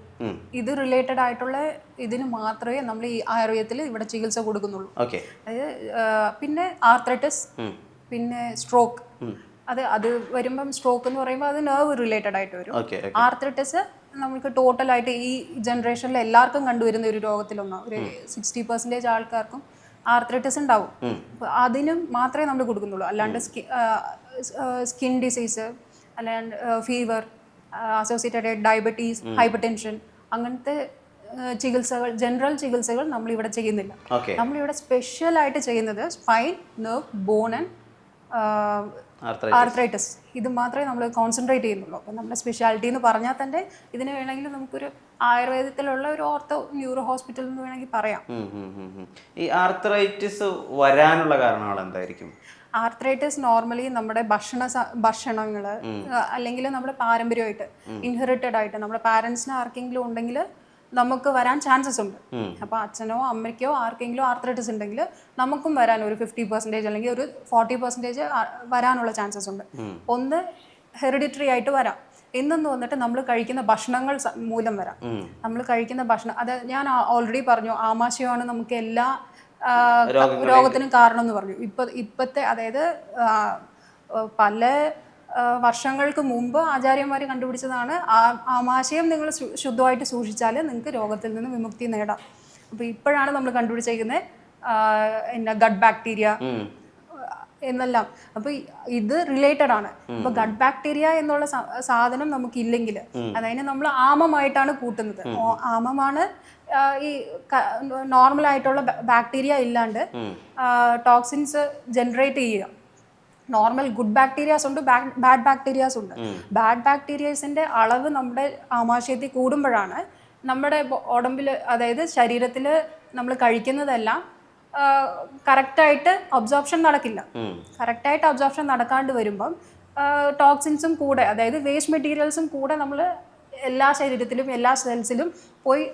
ഇത് റിലേറ്റഡ് ആയിട്ടുള്ള ഇതിന് മാത്രമേ നമ്മൾ ഈ ആയുർവേദത്തിൽ ഇവിടെ ചികിത്സ കൊടുക്കുന്നുള്ളൂ. അതായത് പിന്നെ ആർത്രൈറ്റിസ്, പിന്നെ സ്ട്രോക്ക്, അത് വരുമ്പം സ്ട്രോക്ക് എന്ന് പറയുമ്പോൾ അത് നെർവ് റിലേറ്റഡ് ആയിട്ട് വരും. ആർത്രൈറ്റിസ് നമുക്ക് ടോട്ടലായിട്ട് ഈ ജനറേഷനിൽ എല്ലാവർക്കും കണ്ടുവരുന്ന ഒരു രോഗത്തിലൊന്നാണ്. ഒരു 60% ആൾക്കാർക്കും ആർത്രൈറ്റിസ് ഉണ്ടാവും. അപ്പോൾ അതിനും മാത്രമേ നമ്മൾ കൊടുക്കുന്നുള്ളൂ. അല്ലാണ്ട് സ്കിൻ ഡിസീസ്, അല്ലാണ്ട് fever associated diabetes, hypertension, അങ്ങനത്തെ ചികിത്സകൾ, ജനറൽ ചികിത്സകൾ നമ്മളിവിടെ ചെയ്യുന്നില്ല. നമ്മളിവിടെ സ്പെഷ്യലായിട്ട് ചെയ്യുന്നത് spine, nerve, bone and arthritis, ഇത് മാത്രമേ നമ്മൾ കോൺസെൻട്രേറ്റ് ചെയ്യുന്നുള്ളൂ. അപ്പം നമ്മുടെ സ്പെഷ്യാലിറ്റി എന്ന് പറഞ്ഞാൽ തന്നെ ഇതിന് വേണമെങ്കിൽ നമുക്കൊരു ആയുർവേദത്തിലുള്ള ഒരു ഓർത്തോ ന്യൂറോ ഹോസ്പിറ്റൽ എന്ന് വേണമെങ്കിൽ പറയാം. ഈ ആർത്രൈറ്റിസ് വരാനുള്ള കാരണങ്ങൾ എന്തായിരിക്കും? ആർത്രൈറ്റിസ് നോർമലി നമ്മുടെ ഭക്ഷണങ്ങൾ അല്ലെങ്കിൽ നമ്മുടെ പാരമ്പര്യമായിട്ട് ഇൻഹെറിറ്റഡ് ആയിട്ട് നമ്മുടെ പാരൻസിന് ആർക്കെങ്കിലും ഉണ്ടെങ്കിൽ നമുക്ക് വരാൻ ചാൻസസ് ഉണ്ട്. അപ്പോൾ അച്ഛനോ അമ്മയ്ക്കോ ആർക്കെങ്കിലും ആർത്രൈറ്റിസ് ഉണ്ടെങ്കിൽ നമുക്കും വരാൻ ഒരു 50% അല്ലെങ്കിൽ ഒരു 40% വരാനുള്ള ചാൻസസ് ഉണ്ട്. ഒന്ന് ഹെറിഡിറ്ററി ആയിട്ട് വരാം, എന്നൊന്ന് വന്നിട്ട് നമ്മൾ കഴിക്കുന്ന ഭക്ഷണങ്ങൾ മൂലം വരാം. നമ്മൾ കഴിക്കുന്ന ഭക്ഷണം, അത് ഞാൻ ഓൾറെഡി പറഞ്ഞു, ആമാശയമാണ് നമുക്ക് എല്ലാ രോഗത്തിനും കാരണം എന്ന് പറഞ്ഞു. ഇപ്പോഴത്തെ അതായത് പല വർഷങ്ങൾക്ക് മുമ്പ് ആചാര്യന്മാർ കണ്ടുപിടിച്ചതാണ് ആമാശയം നിങ്ങൾ ശുദ്ധമായിട്ട് സൂക്ഷിച്ചാൽ നിങ്ങൾക്ക് രോഗത്തിൽ നിന്ന് വിമുക്തി നേടാം. അപ്പോൾ ഇപ്പോഴാണ് നമ്മൾ കണ്ടുപിടിച്ചിരിക്കുന്നത് ഗട്ട് ബാക്ടീരിയ എന്നെല്ലാം. അപ്പോൾ ഇത് റിലേറ്റഡ് ആണ്. അപ്പോൾ ഗട്ട് ബാക്ടീരിയ എന്നുള്ള സാധനം നമുക്കില്ലെങ്കിൽ അതായത് നമ്മൾ ആമമായിട്ടാണ് കൂട്ടുന്നത്. ആമമാണ് ഈ നോർമലായിട്ടുള്ള ബാക്ടീരിയ ഇല്ലാണ്ട് ടോക്സിൻസ് ജനറേറ്റ് ചെയ്യുക. നോർമൽ ഗുഡ് ബാക്ടീരിയാസ് ഉണ്ട്, ബാഡ് ബാക്ടീരിയാസ് ഉണ്ട്. ബാഡ് ബാക്ടീരിയാസിൻ്റെ അളവ് നമ്മുടെ ആമാശയത്തിൽ കൂടുമ്പോഴാണ് നമ്മുടെ ഉടമ്പിൽ, അതായത് ശരീരത്തിൽ നമ്മൾ കഴിക്കുന്നതെല്ലാം കറക്റ്റായിട്ട് അബ്സോർപ്ഷൻ നടക്കില്ല. കറക്റ്റായിട്ട് അബ്സോർപ്ഷൻ നടക്കാണ്ട് വരുമ്പം ടോക്സിൻസും കൂടെ, അതായത് വേസ്റ്റ് മെറ്റീരിയൽസും കൂടെ നമ്മൾ എല്ലാ ശരീരത്തിലും എല്ലാ സെൽസിലും പോയി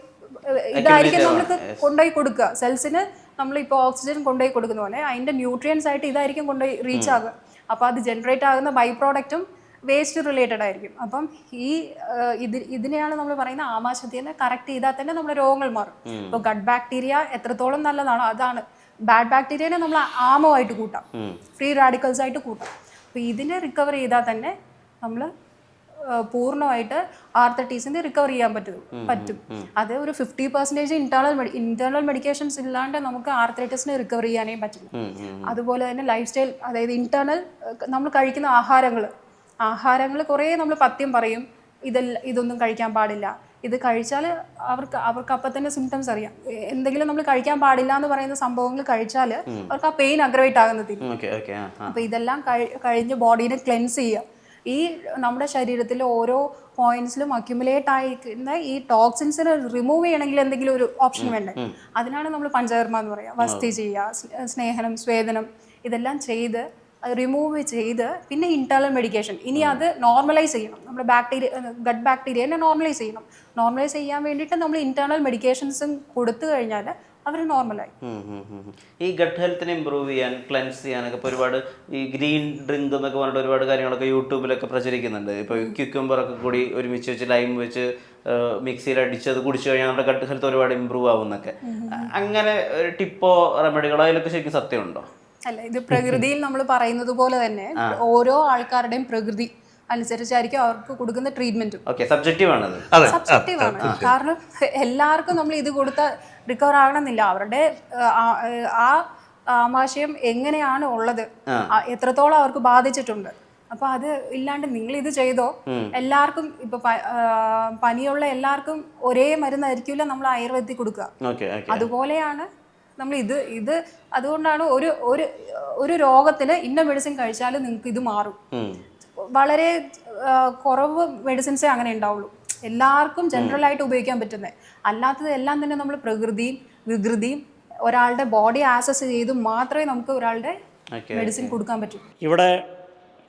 ഇതായിരിക്കും നമ്മൾക്ക് കൊണ്ടുപോയി കൊടുക്കുക. സെൽസിന് നമ്മളിപ്പോൾ ഓക്സിജൻ കൊണ്ടുപോയി കൊടുക്കുന്ന പോലെ അതിൻ്റെ ന്യൂട്രിയൻസ് ആയിട്ട് ഇതായിരിക്കും കൊണ്ടുപോയി റീച്ച് ആകുക. അപ്പോൾ അത് ജനറേറ്റ് ആകുന്ന ബൈ പ്രോഡക്റ്റും വേസ്റ്റ് റിലേറ്റഡ് ആയിരിക്കും. അപ്പം ഇതിനെയാണ് നമ്മൾ പറയുന്ന ആമാശയത്തിനെ കറക്റ്റ് ചെയ്താൽ തന്നെ നമ്മുടെ രോഗങ്ങൾ മാറും. ഇപ്പോൾ ഗട്ട് ബാക്ടീരിയ എത്രത്തോളം നല്ലതാണോ അതാണ്. ബാഡ് ബാക്ടീരിയനെ നമ്മൾ ആമമായിട്ട് കൂട്ടാം, ഫ്രീ റാഡിക്കൽസ് ആയിട്ട് കൂട്ടാം. അപ്പോൾ ഇതിനെ റിക്കവർ ചെയ്താൽ തന്നെ നമ്മൾ പൂർണ്ണമായിട്ട് ആർത്തറ്റീസിന് റിക്കവർ ചെയ്യാൻ പറ്റും. അത് ഒരു 50% ഇന്റേണൽ മെഡിക്കേഷൻസ് ഇല്ലാണ്ട് നമുക്ക് ആർത്തറ്റീസിനെ റിക്കവർ ചെയ്യാനേ പറ്റില്ല. അതുപോലെ തന്നെ ലൈഫ് സ്റ്റൈൽ, അതായത് ഇന്റേണൽ നമ്മൾ കഴിക്കുന്ന ആഹാരങ്ങൾ കുറേ നമ്മൾ പഥ്യം പറയും, ഇതൊന്നും കഴിക്കാൻ പാടില്ല, ഇത് കഴിച്ചാൽ അവർക്ക് അപ്പം തന്നെ സിംറ്റംസ് അറിയാം. എന്തെങ്കിലും നമ്മൾ കഴിക്കാൻ പാടില്ല എന്ന് പറയുന്ന സംഭവങ്ങൾ കഴിച്ചാൽ അവർക്ക് ആ പെയിൻ അഗ്രവേറ്റ് ആകുന്നതിന്. അപ്പോൾ ഇതെല്ലാം കഴിഞ്ഞ് ബോഡീനെ ക്ലെൻസ് ചെയ്യുക. ഈ നമ്മുടെ ശരീരത്തിലെ ഓരോ പോയിന്റ്സിലും അക്യുമുലേറ്റ് ആയിരിക്കുന്ന ഈ ടോക്സിൻസിനെ റിമൂവ് ചെയ്യണമെങ്കിൽ എന്തെങ്കിലും ഒരു ഓപ്ഷൻ വേണ്ടേ? അതിനാണ് നമ്മൾ പഞ്ചകർമ്മ എന്ന് പറയുക. വസ്തി ചെയ്യുക, സ്നേഹനം, സ്വേദനം, ഇതെല്ലാം ചെയ്ത് റിമൂവ് ചെയ്ത് പിന്നെ ഇന്റേണൽ മെഡിക്കേഷൻ. ഇനി അത് നോർമലൈസ് ചെയ്യണം. നമ്മുടെ ഗട്ട് ബാക്ടീരിയനെ നോർമലൈസ് ചെയ്യണം. നോർമലൈസ് ചെയ്യാൻ വേണ്ടിയിട്ട് നമ്മൾ ഇന്റേണൽ മെഡിക്കേഷൻസും കൊടുത്തു കഴിഞ്ഞാൽ അവർ നോർമലായി. ഈ ഗട്ട് ഹെൽത്തിനെ ഇമ്പ്രൂവ് ചെയ്യാൻ, ക്ലെൻസ് ചെയ്യാനൊക്കെ ഇപ്പോൾ ഒരുപാട് ഈ ഗ്രീൻ ഡ്രിങ്ക് എന്നൊക്കെ പറഞ്ഞിട്ട് ഒരുപാട് കാര്യങ്ങളൊക്കെ യൂട്യൂബിലൊക്കെ പ്രചരിക്കുന്നുണ്ട്. ഇപ്പോൾ ക്യുക്കമ്പറൊക്കെ കൂടി ഒരുമിച്ച് വെച്ച് ലൈം വെച്ച് മിക്സിയിൽ അടിച്ചത് കുടിച്ചു കഴിഞ്ഞാൽ നമ്മുടെ ഗട്ട് ഹെൽത്ത് ഒരുപാട് ഇമ്പ്രൂവ് ആവുന്നൊക്കെ. അങ്ങനെ ഒരു ടിപ്പോ റെമഡികളോ അതിലൊക്കെ ശരിക്കും സത്യമുണ്ടോ? അല്ല, ഇത് പ്രകൃതിയിൽ നമ്മൾ പറയുന്നത് പോലെ തന്നെ ഓരോ ആൾക്കാരുടെയും പ്രകൃതി അനുസരിച്ചായിരിക്കും അവർക്ക് കൊടുക്കുന്ന ട്രീറ്റ്മെന്റും. സബ്ജക്റ്റീവ് ആണ്. കാരണം എല്ലാവർക്കും നമ്മൾ ഇത് കൊടുത്താൽ റിക്കവർ ആകണമെന്നില്ല. അവരുടെ ആ ആമാശയം എങ്ങനെയാണ് ഉള്ളത്, എത്രത്തോളം അവർക്ക് ബാധിച്ചിട്ടുണ്ട്. അപ്പൊ അത് ഇല്ലാണ്ട് നിങ്ങൾ ഇത് ചെയ്തോ, എല്ലാവർക്കും ഇപ്പൊ പനിയുള്ള എല്ലാവർക്കും ഒരേ മരുന്നായിരിക്കില്ല നമ്മൾ ആയുർവേദത്തിൽ കൊടുക്കുക. അതുപോലെയാണ് നമ്മൾ ഇത് അതുകൊണ്ടാണ് ഒരു രോഗത്തിന് ഇന്ന മെഡിസിൻ കഴിച്ചാൽ നിങ്ങൾക്ക് ഇത് മാറും. വളരെ കുറവ് മെഡിസിൻസേ അങ്ങനെ ഉണ്ടാവുള്ളൂ, എല്ലാവർക്കും ജനറൽ ആയിട്ട് ഉപയോഗിക്കാൻ പറ്റുന്നത്. അല്ലാത്തത് എല്ലാം തന്നെ നമ്മൾ പ്രകൃതിയും വികൃതിയും ഒരാളുടെ ബോഡി ആസസ് ചെയ്ത് മാത്രമേ നമുക്ക് ഒരാളുടെ മെഡിസിൻ കൊടുക്കാൻ പറ്റൂ. ഇവിടെ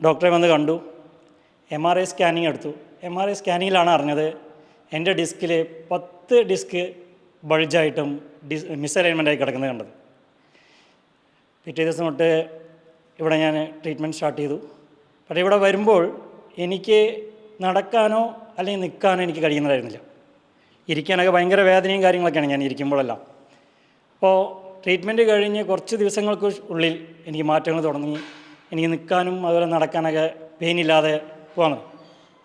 ഡോക്ടറെ വന്ന് കണ്ടു, MRI സ്കാനിങ് എടുത്തു. MRI സ്കാനിങ്ങിലാണ് അറിഞ്ഞത് എൻ്റെ ഡിസ്കിൽ 10 ഡിസ്ക് ബൾജായിട്ടും മിസ്അലൈൻമെൻ്റായി കിടക്കുന്നത് കണ്ടത്. പിറ്റേ ദിവസം തൊട്ട് ഇവിടെ ഞാൻ ട്രീറ്റ്മെൻറ്റ് സ്റ്റാർട്ട് ചെയ്തു. പക്ഷേ ഇവിടെ വരുമ്പോൾ എനിക്ക് നടക്കാനോ അല്ലെങ്കിൽ നിൽക്കാനോ എനിക്ക് കഴിയുന്നതായിരുന്നില്ല. ഇരിക്കാനൊക്കെ ഭയങ്കര വേദനയും കാര്യങ്ങളൊക്കെയാണ് ഞാൻ ഇരിക്കുമ്പോഴെല്ലാം. അപ്പോൾ ട്രീറ്റ്മെൻറ്റ് കഴിഞ്ഞ് കുറച്ച് ദിവസങ്ങൾക്ക് ഉള്ളിൽ എനിക്ക് മാറ്റങ്ങൾ തുടങ്ങി. എനിക്ക് നിൽക്കാനും അതുപോലെ നടക്കാനൊക്കെ പെയിനില്ലാതെ പോകാൻ.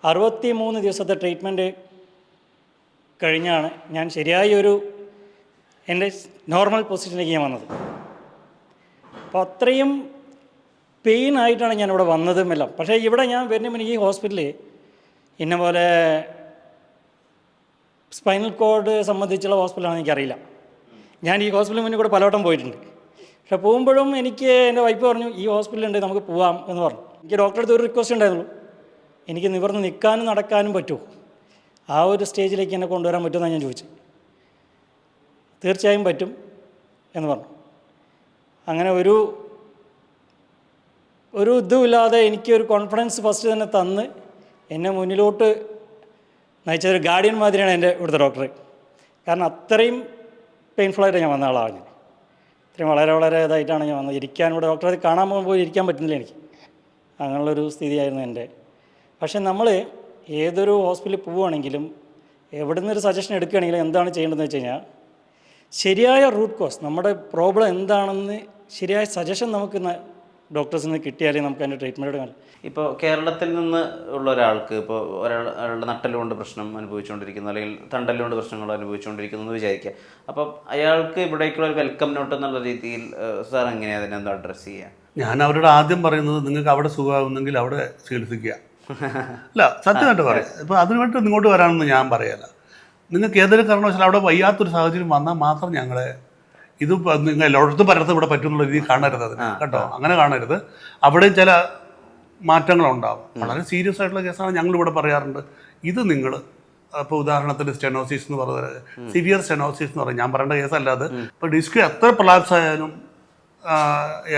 63 ദിവസത്തെ ട്രീറ്റ്മെൻറ്റ് കഴിഞ്ഞാണ് ഞാൻ ശരിയായി എൻ്റെ നോർമൽ പൊസിഷനിലേക്ക് ഞാൻ വന്നത്. അപ്പോൾ അത്രയും പെയിനായിട്ടാണ് ഞാനിവിടെ വന്നതും എല്ലാം. പക്ഷേ ഇവിടെ ഞാൻ വരുമ്പോൾ ഈ ഹോസ്പിറ്റലിൽ ഇന്ന പോലെ സ്പൈനൽ കോഡ് സംബന്ധിച്ചുള്ള ഹോസ്പിറ്റലാണെന്ന് എനിക്കറിയില്ല. ഞാൻ ഈ ഹോസ്പിറ്റലിന് മുന്നേ കൂടെ പലവട്ടം പോയിട്ടുണ്ട്. പക്ഷേ പോകുമ്പോഴും എനിക്ക് എൻ്റെ വൈഫ് പറഞ്ഞു ഈ ഹോസ്പിറ്റലുണ്ട് നമുക്ക് പോവാം എന്ന് പറഞ്ഞു. എനിക്ക് ഡോക്ടറെ അടുത്ത് ഒരു റിക്വസ്റ്റ് ഉണ്ടായിരുന്നുള്ളൂ, എനിക്ക് നിവർന്ന് നിൽക്കാനും നടക്കാനും പറ്റുമോ, ആ ഒരു സ്റ്റേജിലേക്ക് എന്നെ കൊണ്ടുവരാൻ പറ്റുമെന്നാണ് ഞാൻ ചോദിച്ചത്. തീർച്ചയായും പറ്റും എന്ന് പറഞ്ഞു. അങ്ങനെ ഒരു ഇതുമില്ലാതെ എനിക്കൊരു കോൺഫിഡൻസ് ഫസ്റ്റ് തന്നെ തന്ന് എന്നെ മുന്നിലോട്ട് നയിച്ചൊരു ഗാർഡിയൻ മാതിരിയാണ് എൻ്റെ ഇവിടുത്തെ ഡോക്ടർ. കാരണം അത്രയും പെയിൻഫുള്ളായിട്ട് ഞാൻ വന്ന ആളാണ്. ഞാൻ ഇത്രയും വളരെ ഇതായിട്ടാണ് ഞാൻ വന്നത്. ഇരിക്കാനിവിടെ ഡോക്ടറെ കാണാൻ പോകുമ്പോൾ ഇരിക്കാൻ പറ്റുന്നില്ല എനിക്ക്. അങ്ങനെയുള്ളൊരു സ്ഥിതിയായിരുന്നു എൻ്റെ. പക്ഷെ നമ്മൾ ഏതൊരു ഹോസ്പിറ്റലിൽ പോവുകയാണെങ്കിലും എവിടെ നിന്നൊരു സജഷൻ എടുക്കുകയാണെങ്കിലും എന്താണ് ചെയ്യേണ്ടതെന്ന് വെച്ച് കഴിഞ്ഞാൽ ശരിയായ റൂട്ട് കോസ്, നമ്മുടെ പ്രോബ്ലം എന്താണെന്ന് ശരിയായ സജഷൻ നമുക്ക് ഡോക്ടേഴ്സിൽ നിന്ന് കിട്ടിയാലേ നമുക്ക് അതിൻ്റെ ട്രീറ്റ്മെൻറ്റ് കാണാം. ഇപ്പോൾ കേരളത്തിൽ നിന്ന് ഉള്ള ഒരാൾക്ക് ഇപ്പോൾ ഒരാളുടെ നട്ടലുകൊണ്ട് പ്രശ്നം അനുഭവിച്ചുകൊണ്ടിരിക്കുന്നു, അല്ലെങ്കിൽ തണ്ടലുകൊണ്ട് പ്രശ്നങ്ങൾ അനുഭവിച്ചുകൊണ്ടിരിക്കുന്നു എന്ന് വിചാരിക്കുക. അപ്പം അയാൾക്ക് ഇവിടേക്കുള്ള ഒരു വെൽക്കം നോട്ട് എന്നുള്ള രീതിയിൽ സാർ എങ്ങനെയാണ് അതിനെന്താ അഡ്രസ്സ് ചെയ്യുക? ഞാൻ അവരോട് ആദ്യം പറയുന്നത് നിങ്ങൾക്ക് അവിടെ സുഖമാകുന്നെങ്കിൽ അവിടെ ചികിത്സിക്കുക. അല്ല, സത്യമായിട്ട് പറയാം. ഇപ്പോൾ അതിന് വേണ്ടി ഇങ്ങോട്ട് വരാമെന്ന് ഞാൻ പറയല്ല. നിങ്ങൾക്ക് ഏതൊരു കാരണവശാലും അവിടെ വയ്യാത്തൊരു സാഹചര്യം വന്നാൽ മാത്രം ഞങ്ങളെ ഇത് നിങ്ങൾ എല്ലായിടത്തും പലർത്തും ഇവിടെ പറ്റുന്നുള്ള രീതിയിൽ കാണരുത് അതിന് കേട്ടോ. അങ്ങനെ കാണരുത്. അവിടെയും ചില മാറ്റങ്ങളുണ്ടാവും. വളരെ സീരിയസ് ആയിട്ടുള്ള കേസാണ് ഞങ്ങളിവിടെ പറയാറുണ്ട്. ഇത് നിങ്ങൾ ഇപ്പോൾ ഉദാഹരണത്തിന് സ്റ്റെനോസിസ് എന്ന് പറയുന്നത്, സിവിയർ സ്റ്റെനോസിസ് എന്ന് പറയും, ഞാൻ പറയേണ്ട കേസല്ലാതെ ഇപ്പോൾ ഡിസ്ക് എത്ര പ്രൊലാപ്സ് ആയാലും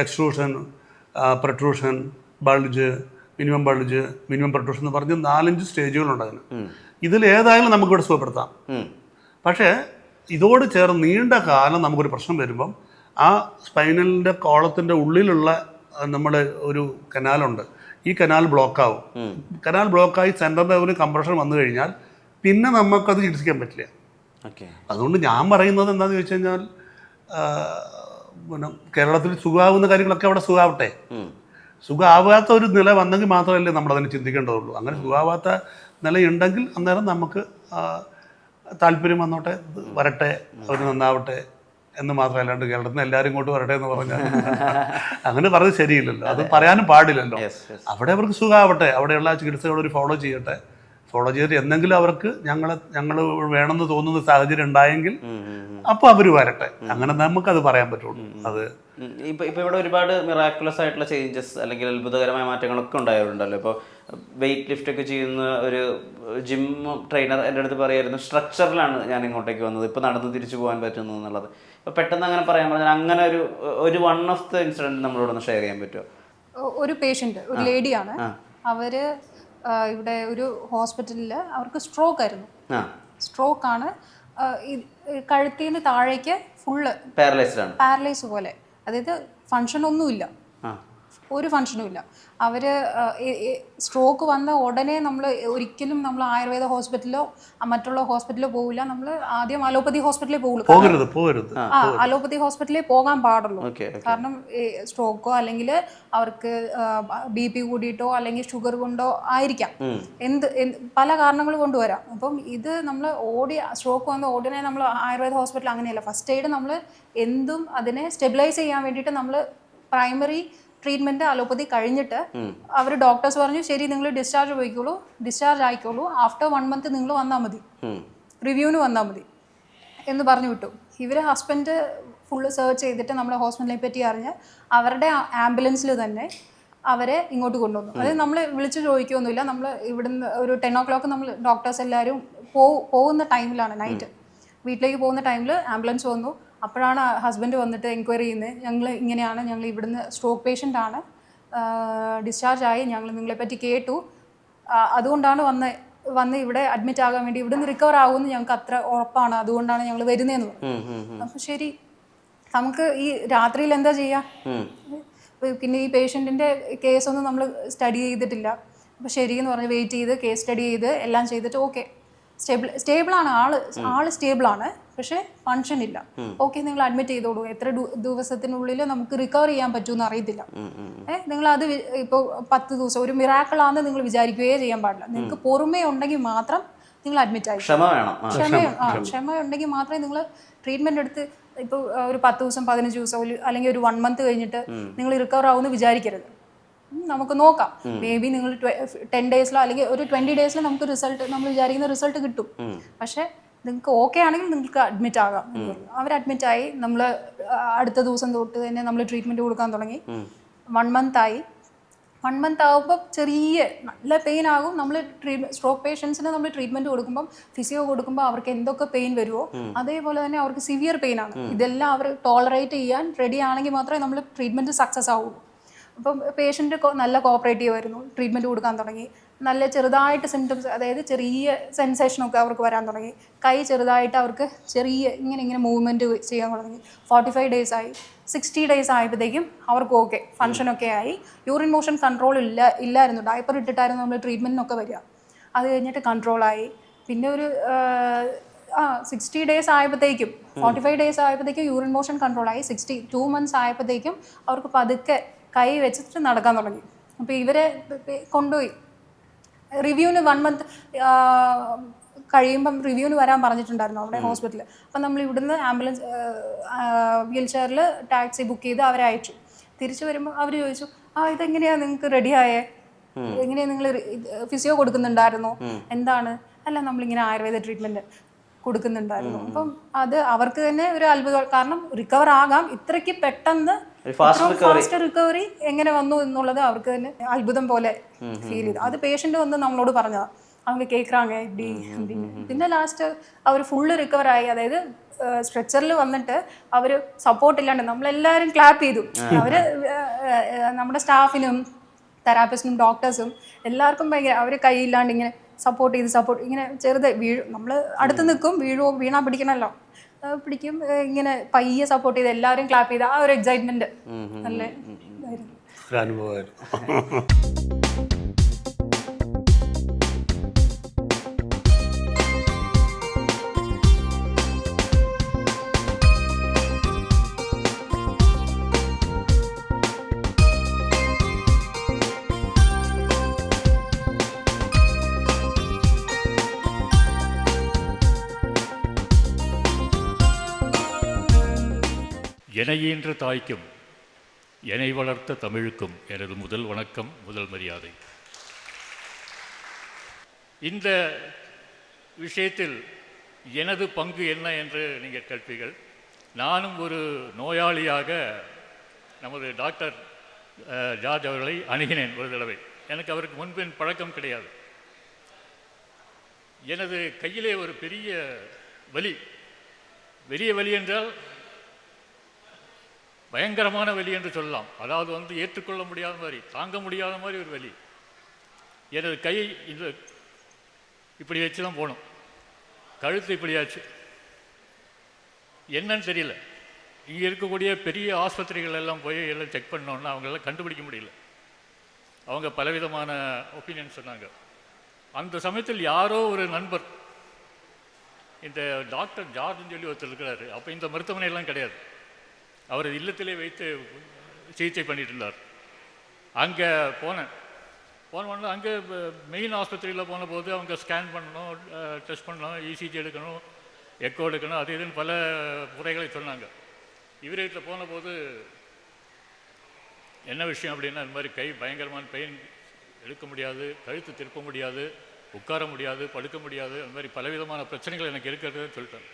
extrusion, protrusion, bulge, minimum protrusion എന്ന് പറഞ്ഞ് 4-5 സ്റ്റേജുകളുണ്ട് അതിന്. ഇതിലേതായാലും നമുക്കിവിടെ സുഖപ്പെടുത്താം. പക്ഷേ ഇതോട് ചേർന്ന് നീണ്ട കാലം നമുക്കൊരു പ്രശ്നം വരുമ്പം ആ സ്പൈനലിൻ്റെ കോളത്തിൻ്റെ ഉള്ളിലുള്ള നമ്മൾ ഒരു കനാലുണ്ട്, ഈ കനാൽ ബ്ലോക്കാവും. കനാൽ ബ്ലോക്കായി സെൻറ്ററിൻ്റെ ഒരു കംപ്രഷൻ വന്നു കഴിഞ്ഞാൽ പിന്നെ നമുക്കത് ചികിത്സിക്കാൻ പറ്റില്ല. ഓക്കെ. അതുകൊണ്ട് ഞാൻ പറയുന്നത് എന്താണെന്ന് ചോദിച്ചു കഴിഞ്ഞാൽ പിന്നെ കേരളത്തിൽ സുഖമാകുന്ന കാര്യങ്ങളൊക്കെ അവിടെ സുഖമാവട്ടെ. സുഖമാവാത്ത ഒരു നില വന്നെങ്കിൽ മാത്രമല്ലേ നമ്മളതിനെ ചിന്തിക്കേണ്ടതുള്ളൂ. അങ്ങനെ സുഖമാവാത്ത നിലയുണ്ടെങ്കിൽ അന്നേരം നമുക്ക് താല്പര്യം വന്നോട്ടെ, വരട്ടെ, അവർ നന്നാവട്ടെ എന്ന് മാത്രമേ. അല്ലാണ്ട് കേരളത്തിൽ നിന്ന് എല്ലാവരും ഇങ്ങോട്ട് വരട്ടെ എന്ന് പറഞ്ഞാൽ അങ്ങനെ പറഞ്ഞത് ശരിയില്ലല്ലോ, അത് പറയാനും പാടില്ലല്ലോ. അവിടെ അവർക്ക് സുഖമാവട്ടെ, അവിടെയുള്ള ചികിത്സകൾ ഒരു ഫോളോ ചെയ്യട്ടെ. ഫോളോ ചെയ്തിട്ട് എന്തെങ്കിലും അവർക്ക് ഞങ്ങൾ വേണമെന്ന് തോന്നുന്ന സാഹചര്യം ഉണ്ടായെങ്കിൽ അപ്പോൾ അവർ വരട്ടെ. അങ്ങനെ നമുക്കത് പറയാൻ പറ്റുള്ളൂ. അത് ഇപ്പോൾ ഇവിടെ ഒരുപാട് മിറാക്കുലസ് ആയിട്ടുള്ള ചേഞ്ചസ് അല്ലെങ്കിൽ അത്ഭുതകരമായ മാറ്റങ്ങളൊക്കെ ഉണ്ടായിട്ടുണ്ടല്ലോ. ഇപ്പോൾ വെയിറ്റ് ലിഫ്റ്റ് ഒക്കെ ചെയ്യുന്ന ഒരു ജിം ട്രെയിനർ എൻ്റെ അടുത്ത് പറയായിരുന്നു, സ്ട്രക്ചറിലാണ് ഞാൻ ഇങ്ങോട്ടേക്ക് വന്നത്, ഇപ്പോൾ നടന്ന് തിരിച്ചു പോകാൻ പറ്റുന്നു എന്നുള്ളത്. ഇപ്പോൾ പെട്ടെന്ന് അങ്ങനെ പറയാൻ പറഞ്ഞാൽ അങ്ങനെ ഒരു വൺ ഓഫ് ദ ഇൻസിഡൻറ്റ് നമ്മളോടൊന്ന് ഷെയർ ചെയ്യാൻ പറ്റുമോ? ഒരു പേഷ്യൻ്റ്, ഒരു ലേഡിയാണ്. അവർ ഇവിടെ ഒരു ഹോസ്പിറ്റലിൽ അവർക്ക് സ്ട്രോക്ക് ആയിരുന്നു. സ്ട്രോക്കാണ്, കഴുത്തിൽ നിന്ന് താഴേക്ക് ഫുള്ള് പാരലൈസ് പോലെ, അതായത് ഫങ്ഷനൊന്നുമില്ല, ഒരു ഫങ്ഷനും ഇല്ല. അവർ സ്ട്രോക്ക് വന്ന ഉടനെ നമ്മൾ ഒരിക്കലും നമ്മൾ ആയുർവേദ ഹോസ്പിറ്റലിലോ മറ്റുള്ള ഹോസ്പിറ്റലിലോ പോകില്ല. നമ്മൾ ആദ്യം അലോപ്പതി ഹോസ്പിറ്റലിൽ പോകുള്ളൂ. അലോപ്പതി ഹോസ്പിറ്റലിൽ പോകാൻ പാടുള്ളൂ. കാരണം സ്ട്രോക്കോ അല്ലെങ്കിൽ അവർക്ക് BP കൂടിയിട്ടോ അല്ലെങ്കിൽ ഷുഗർ കൊണ്ടോ ആയിരിക്കാം, പല കാരണങ്ങൾ കൊണ്ടുവരാം. അപ്പം ഇത് നമ്മൾ സ്ട്രോക്ക് വന്ന ഉടനെ നമ്മൾ ആയുർവേദ ഹോസ്പിറ്റൽ അങ്ങനെയല്ല. ഫസ്റ്റ് എയ്ഡ് നമ്മൾ എന്തും അതിനെ സ്റ്റെബിലൈസ് ചെയ്യാൻ വേണ്ടിയിട്ട് നമ്മൾ പ്രൈമറി ട്രീറ്റ്മെൻറ്റ് അലോപ്പതി കഴിഞ്ഞിട്ട് അവർ ഡോക്ടേഴ്സ് പറഞ്ഞു, ശരി നിങ്ങൾ ഡിസ്ചാർജ് ആയിക്കോളൂ, ആഫ്റ്റർ 1 month നിങ്ങൾ വന്നാൽ മതി, റിവ്യൂവിന് വന്നാൽ മതി എന്ന് പറഞ്ഞു വിട്ടു. ഇവർ ഹസ്ബൻഡ് ഫുള്ള് സെർച്ച് ചെയ്തിട്ട് നമ്മുടെ ഹോസ്പിറ്റലിനെ പറ്റി അറിഞ്ഞ് അവരുടെ ആംബുലൻസിൽ തന്നെ അവരെ ഇങ്ങോട്ട് കൊണ്ടുവന്നു. അതായത് നമ്മൾ വിളിച്ച് ചോദിക്കുകയൊന്നുമില്ല. നമ്മൾ ഇവിടുന്ന് ഒരു 10 o'clock നമ്മൾ ഡോക്ടേഴ്സ് എല്ലാവരും പോകുന്ന ടൈമിലാണ്, നൈറ്റ് വീട്ടിലേക്ക് പോകുന്ന ടൈമിൽ ആംബുലൻസ് വന്നു. അപ്പോഴാണ് ഹസ്ബൻഡ് വന്നിട്ട് എൻക്വയറി ചെയ്യുന്നത്, ഞങ്ങൾ ഇങ്ങനെയാണ്, ഞങ്ങൾ ഇവിടുന്ന് സ്ട്രോക്ക് പേഷ്യൻ്റ് ആണ്, ഡിസ്ചാർജ് ആയി, ഞങ്ങൾ നിങ്ങളെപ്പറ്റി കേട്ടു, അതുകൊണ്ടാണ് വന്ന് ഇവിടെ അഡ്മിറ്റ് ആകാൻ വേണ്ടി, ഇവിടുന്ന് റിക്കവർ ആകുമെന്ന് ഞങ്ങൾക്ക് അത്ര ഉറപ്പാണ്, അതുകൊണ്ടാണ് ഞങ്ങൾ വരുന്നതെന്ന് പറഞ്ഞു. അപ്പോൾ ശരി, നമുക്ക് ഈ രാത്രിയിൽ എന്താ ചെയ്യുക? പിന്നെ ഈ പേഷ്യൻറ്റിൻ്റെ കേസൊന്നും നമ്മൾ സ്റ്റഡി ചെയ്തിട്ടില്ല. അപ്പോൾ ശരിയെന്ന് പറഞ്ഞ് വെയിറ്റ് ചെയ്ത് കേസ് സ്റ്റഡി ചെയ്ത് എല്ലാം ചെയ്തിട്ട് ഓക്കെ, സ്റ്റേബിളാണ്, ആള് സ്റ്റേബിളാണ്, പക്ഷേ ഫങ്ഷൻ ഇല്ല. ഓക്കെ, നിങ്ങൾ അഡ്മിറ്റ് ചെയ്തോളൂ, എത്ര ദിവസത്തിനുള്ളിൽ നമുക്ക് റിക്കവർ ചെയ്യാൻ പറ്റുമെന്ന് അറിയത്തില്ല. നിങ്ങൾ അത് ഇപ്പോൾ 10 ദിവസം ഒരു മിറാക്കിളാണെന്ന് നിങ്ങൾ വിചാരിക്കുകയേ ചെയ്യാൻ പാടില്ല. നിങ്ങൾക്ക് പൊറുമയുണ്ടെങ്കിൽ മാത്രം നിങ്ങൾ അഡ്മിറ്റ് ആയി, ക്ഷമയുണ്ടെങ്കിൽ മാത്രമേ നിങ്ങൾ ട്രീറ്റ്മെൻറ്റ് എടുത്ത് ഇപ്പോൾ ഒരു 10 ദിവസം 15 ദിവസം അല്ലെങ്കിൽ ഒരു 1 month കഴിഞ്ഞിട്ട് നിങ്ങൾ റിക്കവർ ആവുമെന്ന് വിചാരിക്കരുത്. നമുക്ക് നോക്കാം, മേ ബി നിങ്ങൾ 10 daysലോ അല്ലെങ്കിൽ ഒരു 20 daysലോ നമുക്ക് റിസൾട്ട്, നമ്മൾ വിചാരിക്കുന്ന റിസൾട്ട് കിട്ടും. പക്ഷേ നിങ്ങൾക്ക് ഓക്കെ ആണെങ്കിൽ നിങ്ങൾക്ക് അഡ്മിറ്റ് ആകാം. അവർ അഡ്മിറ്റായി, നമ്മൾ അടുത്ത ദിവസം തൊട്ട് തന്നെ നമ്മൾ ട്രീറ്റ്മെൻറ്റ് കൊടുക്കാൻ തുടങ്ങി. 1 month ആയി. 1 month ആകുമ്പോൾ ചെറിയ നല്ല പെയിൻ ആകും. നമ്മൾ സ്ട്രോക്ക് പേഷ്യൻസിന് നമ്മൾ ട്രീറ്റ്മെൻറ്റ് കൊടുക്കുമ്പം ഫിസിയോ കൊടുക്കുമ്പോൾ അവർക്ക് എന്തൊക്കെ പെയിൻ വരുമോ അതേപോലെ തന്നെ അവർക്ക് സിവിയർ പെയിൻ ആണ്. ഇതെല്ലാം അവർ ടോളറേറ്റ് ചെയ്യാൻ റെഡി ആണെങ്കിൽ മാത്രമേ നമ്മൾ ട്രീറ്റ്മെൻറ്റ് സക്സസ് ആവുള്ളൂ. അപ്പം പേഷ്യൻ്റ് നല്ല കോപ്പറേറ്റീവ് ആയിരുന്നു, ട്രീറ്റ്മെൻറ്റ് കൊടുക്കാൻ തുടങ്ങി. നല്ല ചെറുതായിട്ട് സിംറ്റംസ്, അതായത് ചെറിയ സെൻസേഷനൊക്കെ അവർക്ക് വരാൻ തുടങ്ങി. കൈ ചെറുതായിട്ട് അവർക്ക് ഇങ്ങനെ മൂവ്മെൻറ്റ് ചെയ്യാൻ തുടങ്ങി. 45 days ആയി. 60 days ആയപ്പോഴത്തേക്കും അവർക്ക് ഓക്കെ, ഫങ്ഷനൊക്കെ ആയി. യൂറിൻ മോഷൻ കൺട്രോൾ ഇല്ലായിരുന്നു, ഡയപ്പർ ഇട്ടിട്ടായിരുന്നു നമ്മൾ ട്രീറ്റ്മെൻറ്റിനൊക്കെ വരിക. അത് കഴിഞ്ഞിട്ട് കൺട്രോളായി. പിന്നെ ഒരു 60 days ആയപ്പോഴത്തേക്കും 45 days ആയപ്പോഴത്തേക്കും യൂറിൻ മോഷൻ കൺട്രോളായി. 2 months ആയപ്പോഴത്തേക്കും അവർക്ക് പതുക്കെ കൈ വെച്ചിട്ട് നടക്കാൻ തുടങ്ങി. അപ്പോൾ ഇവരെ കൊണ്ടുപോയി റിവ്യൂവിന് 1 month കഴിയുമ്പം റിവ്യൂവിന് വരാൻ പറഞ്ഞിട്ടുണ്ടായിരുന്നു അവിടെ ഹോസ്പിറ്റലിൽ. അപ്പം നമ്മൾ ഇവിടുന്ന് ആംബുലൻസ് വീൽ ചെയറിൽ ടാക്സി ബുക്ക് ചെയ്ത് അവരെ അയച്ചു. തിരിച്ചു വരുമ്പോൾ അവർ ചോദിച്ചു, ഇതെങ്ങനെയാണ് നിങ്ങൾക്ക് റെഡിയായേ, എങ്ങനെയാണ് നിങ്ങൾ ഫിസിയോ കൊടുക്കുന്നുണ്ടായിരുന്നോ, എന്താണ്? അല്ല, നമ്മളിങ്ങനെ ആയുർവേദ ട്രീറ്റ്മെൻറ്റ് കൊടുക്കുന്നുണ്ടായിരുന്നു. അപ്പം അത് അവർക്ക് തന്നെ ഒരു അത്ഭുതം. കാരണം റിക്കവർ ആകാം, ഇത്രയ്ക്ക് പെട്ടെന്ന് ഫാസ്റ്റ് റിക്കവറി എങ്ങനെ വന്നു എന്നുള്ളത് അവർക്ക് തന്നെ അത്ഭുതം പോലെ ഫീൽ ചെയ്തു. അത് പേഷ്യൻ്റ് വന്ന് നമ്മളോട് പറഞ്ഞതാണ്, அவங்க കേൾക്കാങ്ങ இப்படி அப்படின்னு. പിന്നെ ലാസ്റ്റ് അവർ ഫുള്ള് റിക്കവറായി. അതായത് സ്ട്രെച്ചറിൽ വന്നിട്ട് അവർ സപ്പോർട്ട് ഇല്ലാണ്ട് നമ്മളെല്ലാവരും ക്ലാപ്പ് ചെയ്തു. അവർ നമ്മുടെ സ്റ്റാഫിനും തെറാപ്പിസ്റ്റിനും ഡോക്ടേഴ്സും എല്ലാവർക്കും ഭയങ്കര, അവർ കൈയില്ലാണ്ട് ഇങ്ങനെ സപ്പോർട്ട് ഇങ്ങനെ ചെറുത് നമ്മൾ അടുത്ത് നിൽക്കും, വീണാ പിടിക്കണമല്ലോ, പിടിക്കും, ഇങ്ങനെ പയ്യെ സപ്പോർട്ട് ചെയ്ത് എല്ലാവരും ക്ലാപ്പ് ചെയ്ത് ആ ഒരു എക്സൈറ്റ്മെന്റ് നല്ല ഇതായിരുന്നു. ഒരു അനുഭവമായിരുന്നു. எனையீன்ற தாய்க்கும் என்னை வளர்த்த தமிழுக்கும் எனது முதல் வணக்கம், முதல் மரியாதை. இந்த விஷயத்தில் எனது பங்கு என்ன என்று நீங்கள் கேட்பீர்கள். நானும் ஒரு நோயாளியாக நமது டாக்டர் ஜார்ஜ் அவர்களை அணுகினேன் ஒரு தடவை. எனக்கு அவருக்கு முன்பின் பழக்கம் கிடையாது. எனது கையிலே ஒரு பெரிய வலி, பெரிய வலி என்றால் பயங்கரமான வலி என்று சொல்லலாம். அதாவது ஏற்றுக்கொள்ள முடியாத மாதிரி, தாங்க முடியாத மாதிரி ஒரு வலி. எனது கை இந்த இப்படி வச்சு தான் போகணும், கழுத்து இப்படியாச்சு. என்னன்னு தெரியல. இங்கே இருக்கக்கூடிய பெரிய ஆஸ்பத்திரிகள் எல்லாம் போய் எல்லாம் செக் பண்ணோன்னா அவங்களெல்லாம் கண்டுபிடிக்க முடியல. அவங்க பலவிதமான ஒப்பீனியன் சொன்னாங்க. அந்த சமயத்தில் யாரோ ஒரு நண்பர், இந்த டாக்டர் ஜார்ஜ்னு சொல்லி ஒருத்தர் இருக்கிறாரு. அப்போ இந்த மருத்துவமனையெல்லாம் கிடையாது, அவர் இல்லத்திலே வைத்து சிகிச்சை பண்ணிட்டு இருந்தார். அங்கே போனோன்னா அங்கே மெயின் ஆஸ்பத்திரியில் போன போது அவங்க ஸ்கேன் பண்ணணும், டெஸ்ட் பண்ணணும், இசிஜி எடுக்கணும், எக்கோ எடுக்கணும், அது இதுன்னு பல முறைகளை சொன்னாங்க. இவர்கிட்ட போன போது என்ன விஷயம் அப்படின்னா, இந்த மாதிரி கை பயங்கரமான பெயின், எடுக்க முடியாது, கழுத்து திருப்ப முடியாது, உட்கார முடியாது, படுக்க முடியாது, அந்த மாதிரி பலவிதமான பிரச்சனைகள் எனக்கு இருக்கிறதுன்னு சொல்லிட்டாங்க.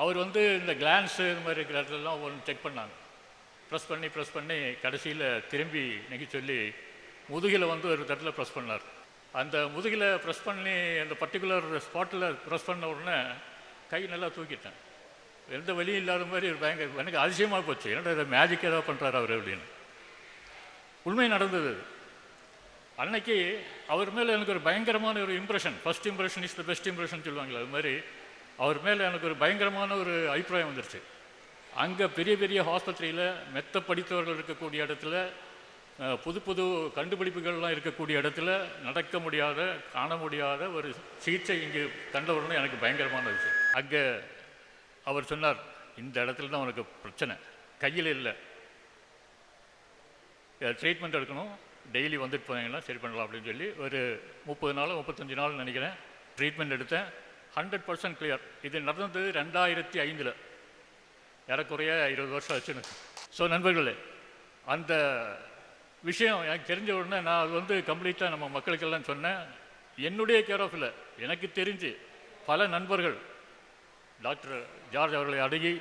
அவர் இந்த கிளான்ஸு இந்த மாதிரி இருக்கிற இடத்துலலாம் ஒன்று செக் பண்ணாங்க. ப்ரெஸ் பண்ணி கடைசியில் திரும்பி இன்னைக்கு சொல்லி முதுகில் ஒரு தட்டில் ப்ரெஸ் பண்ணார். அந்த முதுகில் ப்ரெஸ் பண்ணி அந்த பர்டிகுலர் ஸ்பாட்டில் ப்ரெஸ் பண்ண உடனே கை நல்லா தூக்கிட்டேன். எந்த வலியும் இல்லாத மாதிரி ஒரு பயங்கர, எனக்கு அதிசயமாக போச்சு. என்னடா இதை மேஜிக் ஏதாவது பண்ணுறாரு அவர் அப்படின்னு. உண்மை நடந்தது. அன்னைக்கு அவர் மேலே எனக்கு ஒரு பயங்கரமான ஒரு impression, first impression is the best impression சொல்லுவாங்களே, அது மாதிரி அவர் மேலே எனக்கு ஒரு பயங்கரமான ஒரு அபிப்பிராயம் வந்துருச்சு. அங்கே பெரிய பெரிய ஆஸ்பத்திரியில் மெத்த படித்தவர்கள் இருக்கக்கூடிய இடத்துல, புது புது கண்டுபிடிப்புகள்லாம் இருக்கக்கூடிய இடத்துல நடக்க முடியாத, காண முடியாத ஒரு சிகிச்சை இங்கே கண்டவுடனே எனக்கு பயங்கரமான விஷயம். அங்கே அவர் சொன்னார், இந்த இடத்துல தான் உனக்கு பிரச்சனை, கையில் இல்லை, ட்ரீட்மெண்ட் எடுக்கணும், டெய்லி வந்துட்டு போனீங்கன்னா சரி பண்ணலாம் அப்படின்னு சொல்லி ஒரு 30 நாள் 35 நாள் நினைக்கிறேன் ட்ரீட்மெண்ட் எடுத்தேன். 100% கிளியர். இது நடந்தது 2005, ஏறக்குறைய 20 வருஷம் ஆச்சுன்னு. ஸோ நண்பர்களே, அந்த விஷயம் எனக்கு தெரிஞ்ச உடனே நான் அது கம்ப்ளீட்டாக நம்ம மக்களுக்கெல்லாம் சொன்னேன். என்னுடைய கேர் ஆஃப் இல்லை, எனக்கு தெரிஞ்சு பல நண்பர்கள் டாக்டர் ஜார்ஜ் அவர்களை அணுகி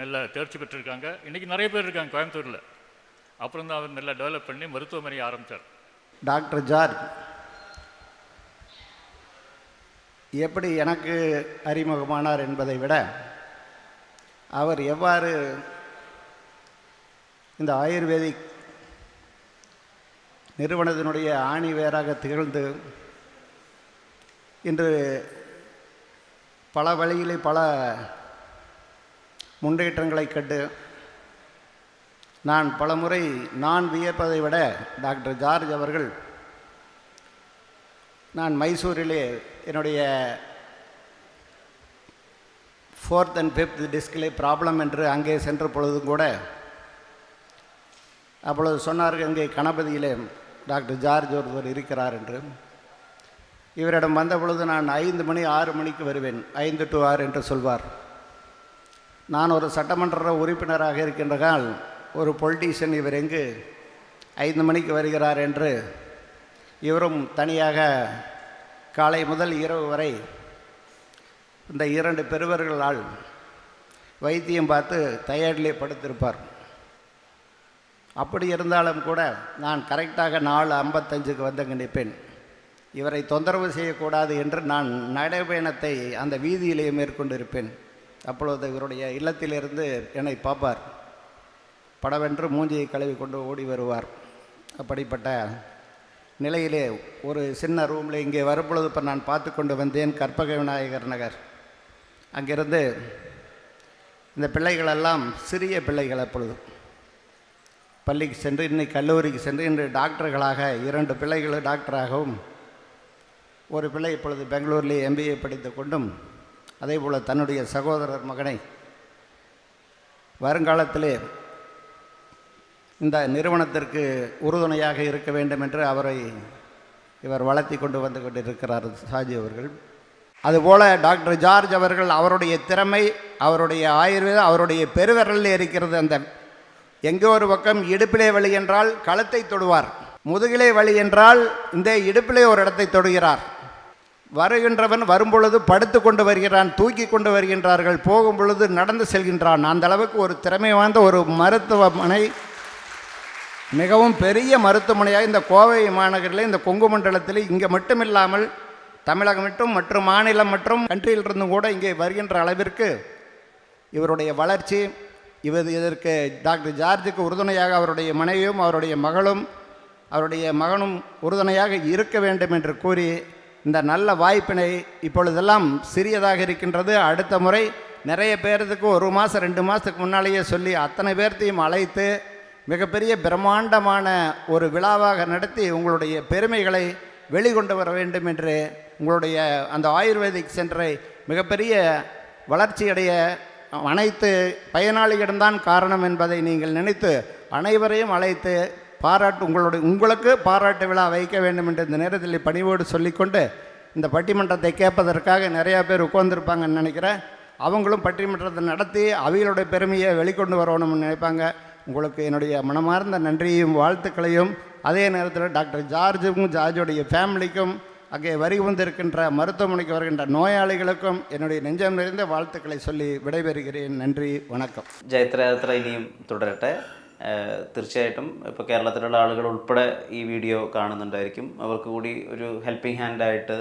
நல்ல தேர்ச்சி பெற்றிருக்காங்க. இன்றைக்கி நிறைய பேர் இருக்காங்க கோயம்புத்தூரில். அப்புறம் தான் அவர் நல்லா டெவலப் பண்ணி மருத்துவமனையை ஆரம்பித்தார். டாக்டர் ஜார்ஜ் எப்படி எனக்கு அறிமுகமானார் என்பதை விட, அவர் எவ்வாறு இந்த ஆயுர்வேதிக் நிறுவனத்தினுடைய ஆணி வேராக திகழ்ந்து இன்று பல வழியிலே பல முன்னேற்றங்களை கண்டு நான் பலமுறை வியப்பதை விட டாக்டர் ஜார்ஜ் அவர்கள், நான் மைசூரிலே என்னுடைய 4th and 5th டிஸ்கிலே ப்ராப்ளம் என்று அங்கே சென்ற பொழுதும் கூட அப்பொழுது சொன்னார்கள், இங்கே கணபதியிலே டாக்டர் ஜார்ஜ் ஒருவர் இருக்கிறார் என்று. இவரிடம் வந்த பொழுது நான் 5 மணி 6 மணிக்கு வருவேன், 5 to 6 என்று சொல்வார். நான் ஒரு சட்டமன்ற உறுப்பினராக இருக்கின்றதால் ஒரு பொலிட்டீஷியன் இவர் எங்கு 5 மணிக்கு வருகிறார் என்று இவரும் தனியாக காலை முதல் இரவு வரை இந்த 2 பெரியவர்களால் வைத்தியம் பார்த்து டயர்டிலே படுத்திருப்பார். அப்படி இருந்தாலும் கூட நான் கரெக்டாக 4:55க்கு வந்து நிற்பேன். இவரை தொந்தரவு செய்யக்கூடாது என்று நான் நடைபயணத்தை அந்த வீதியிலே மேற்கொண்டிருப்பேன். அப்பொழுது இவருடைய இல்லத்திலிருந்து என்னை பார்ப்பார், படவென்று மூஞ்சியை கழுவி கொண்டு ஓடி வருவார். அப்படிப்பட்ட நிலையிலே ஒரு சின்ன ரூமில் இங்கே வரும்பொழுது இப்போ நான் பார்த்து கொண்டு வந்தேன், கற்பக விநாயகர் நகர். அங்கிருந்து இந்த பிள்ளைகளெல்லாம் சிறிய பிள்ளைகள், அப்பொழுது பள்ளிக்கு சென்று இன்னைக்கு கல்லூரிக்கு சென்று இன்று டாக்டர்களாக 2 பிள்ளைகள் டாக்டராகவும் ஒரு பிள்ளை இப்பொழுது பெங்களூரிலே MBA படித்து கொண்டும் அதேபோல் தன்னுடைய சகோதரர் மகனை வருங்காலத்திலே இந்த நிறுவனத்திற்கு உறுதுணையாக இருக்க வேண்டும் என்று அவரை இவர் வளர்த்தி கொண்டு வந்து கொண்டிருக்கிறார் ஷாஜி அவர்கள். அதுபோல் டாக்டர் ஜார்ஜ் அவர்கள் அவருடைய திறமை, அவருடைய ஆயுர்வேதம் அவருடைய பெருவிரலில் இருக்கிறது. அந்த எங்கே ஒரு பக்கம் இடுப்பிலே வலி என்றால் கழுத்தை தொடுவார், முதுகிலே வலி என்றால் இந்த இடுப்பிலே ஒரு இடத்தை தொடுகிறார். வருகின்றவன் வரும்பொழுது படுத்து கொண்டு வருகிறான், தூக்கி கொண்டு வருகின்றார்கள், போகும் பொழுது நடந்து செல்கின்றான். அந்த அளவுக்கு ஒரு திறமை வாய்ந்த ஒரு மருத்துவமனை, மிகவும் பெரிய மருத்துவமனையாக இந்த கோவை மாநகரில், இந்த கொங்கு மண்டலத்தில் இங்கே மட்டுமில்லாமல் தமிழகம் மட்டும் மற்றும் மாநிலம் மற்றும் கண்ட்ரியிலிருந்தும் கூட இங்கே வருகின்ற அளவிற்கு இவருடைய வளர்ச்சி, இதற்கு டாக்டர் ஜார்ஜுக்கு உறுதுணையாக அவருடைய மனைவியும் அவருடைய மகனும் உறுதுணையாக இருக்க வேண்டும் என்று கூறி இந்த நல்ல வாய்ப்பினை, இப்பொழுதெல்லாம் சிறியதாக இருக்கின்றது, அடுத்த முறை நிறைய பேர்த்துக்கு 1 மாதம் 2 மாதத்துக்கு முன்னாலேயே சொல்லி அத்தனை பேர்த்தையும் அழைத்து மிகப்பெரிய பிரம்மாண்டமான ஒரு விழாவாக நடத்தி உங்களுடைய பெருமைகளை வெளிக்கொண்டு வர வேண்டும் என்று, உங்களுடைய அந்த ஆயுர்வேதிக் சென்டரை மிகப்பெரிய வளர்ச்சியடைய அனைத்து பயனாளிகளிடம்தான் காரணம் என்பதை நீங்கள் நினைத்து அனைவரையும் அழைத்து உங்களுக்கு பாராட்டு விழா வைக்க வேண்டும் என்று இந்த நேரத்தில் பணிவோடு சொல்லிக்கொண்டு, இந்த பட்டிமன்றத்தை கேட்பதற்காக நிறையா பேர் உட்கார்ந்துருப்பாங்கன்னு நினைக்கிறேன். அவங்களும் பட்டிமன்றத்தை நடத்தி அவைகளுடைய பெருமையை வெளிக்கொண்டு வரணும்னு நினைப்பாங்க. உங்களுக்கு என்னுடைய மனமார்ந்த நன்றியையும் வாழ்த்துக்களையும், அதே நேரத்தில் டாக்டர் ஜார்ஜுடைய ஃபேமிலிக்கும் அங்கே வந்திருக்கின்ற மருத்துவமனைக்கு வருகின்ற நோயாளிகளுக்கும் என்னுடைய நெஞ்சம் நிறைந்த வாழ்த்துக்களை சொல்லி വിടപെറുகிறேன். നന്ദി, വണക്കം. ജൈത്രയാത്ര ഇനിയും തുടരട്ടെ. തീർച്ചയായിട്ടും ഇപ്പോൾ കേരളത്തിലുള്ള ആളുകൾ ഉൾപ്പെടെ ഈ വീഡിയോ കാണുന്നുണ്ടായിരിക്കും. അവർക്ക് കൂടി ഒരു ഹെൽപ്പിംഗ് ഹാൻഡായിട്ട്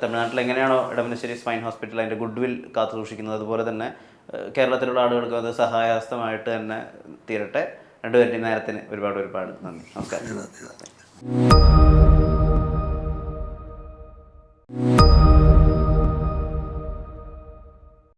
തമിഴ്നാട്ടിൽ എങ്ങനെയാണോ എടമനശ്ശേരി സ്പൈൻ ഹോസ്പിറ്റൽ അതിൻ്റെ ഗുഡ് വിൽ കാത്തു സൂക്ഷിക്കുന്നത്, അതുപോലെ തന്നെ കേരളത്തിലുള്ള ആളുകൾക്ക് അത് സഹായഹസ്തമായിട്ട് തന്നെ തീരട്ടെ. രണ്ടുപേരുടെയും നേരത്തിന് ഒരുപാട് നന്ദി. നമസ്കാരം.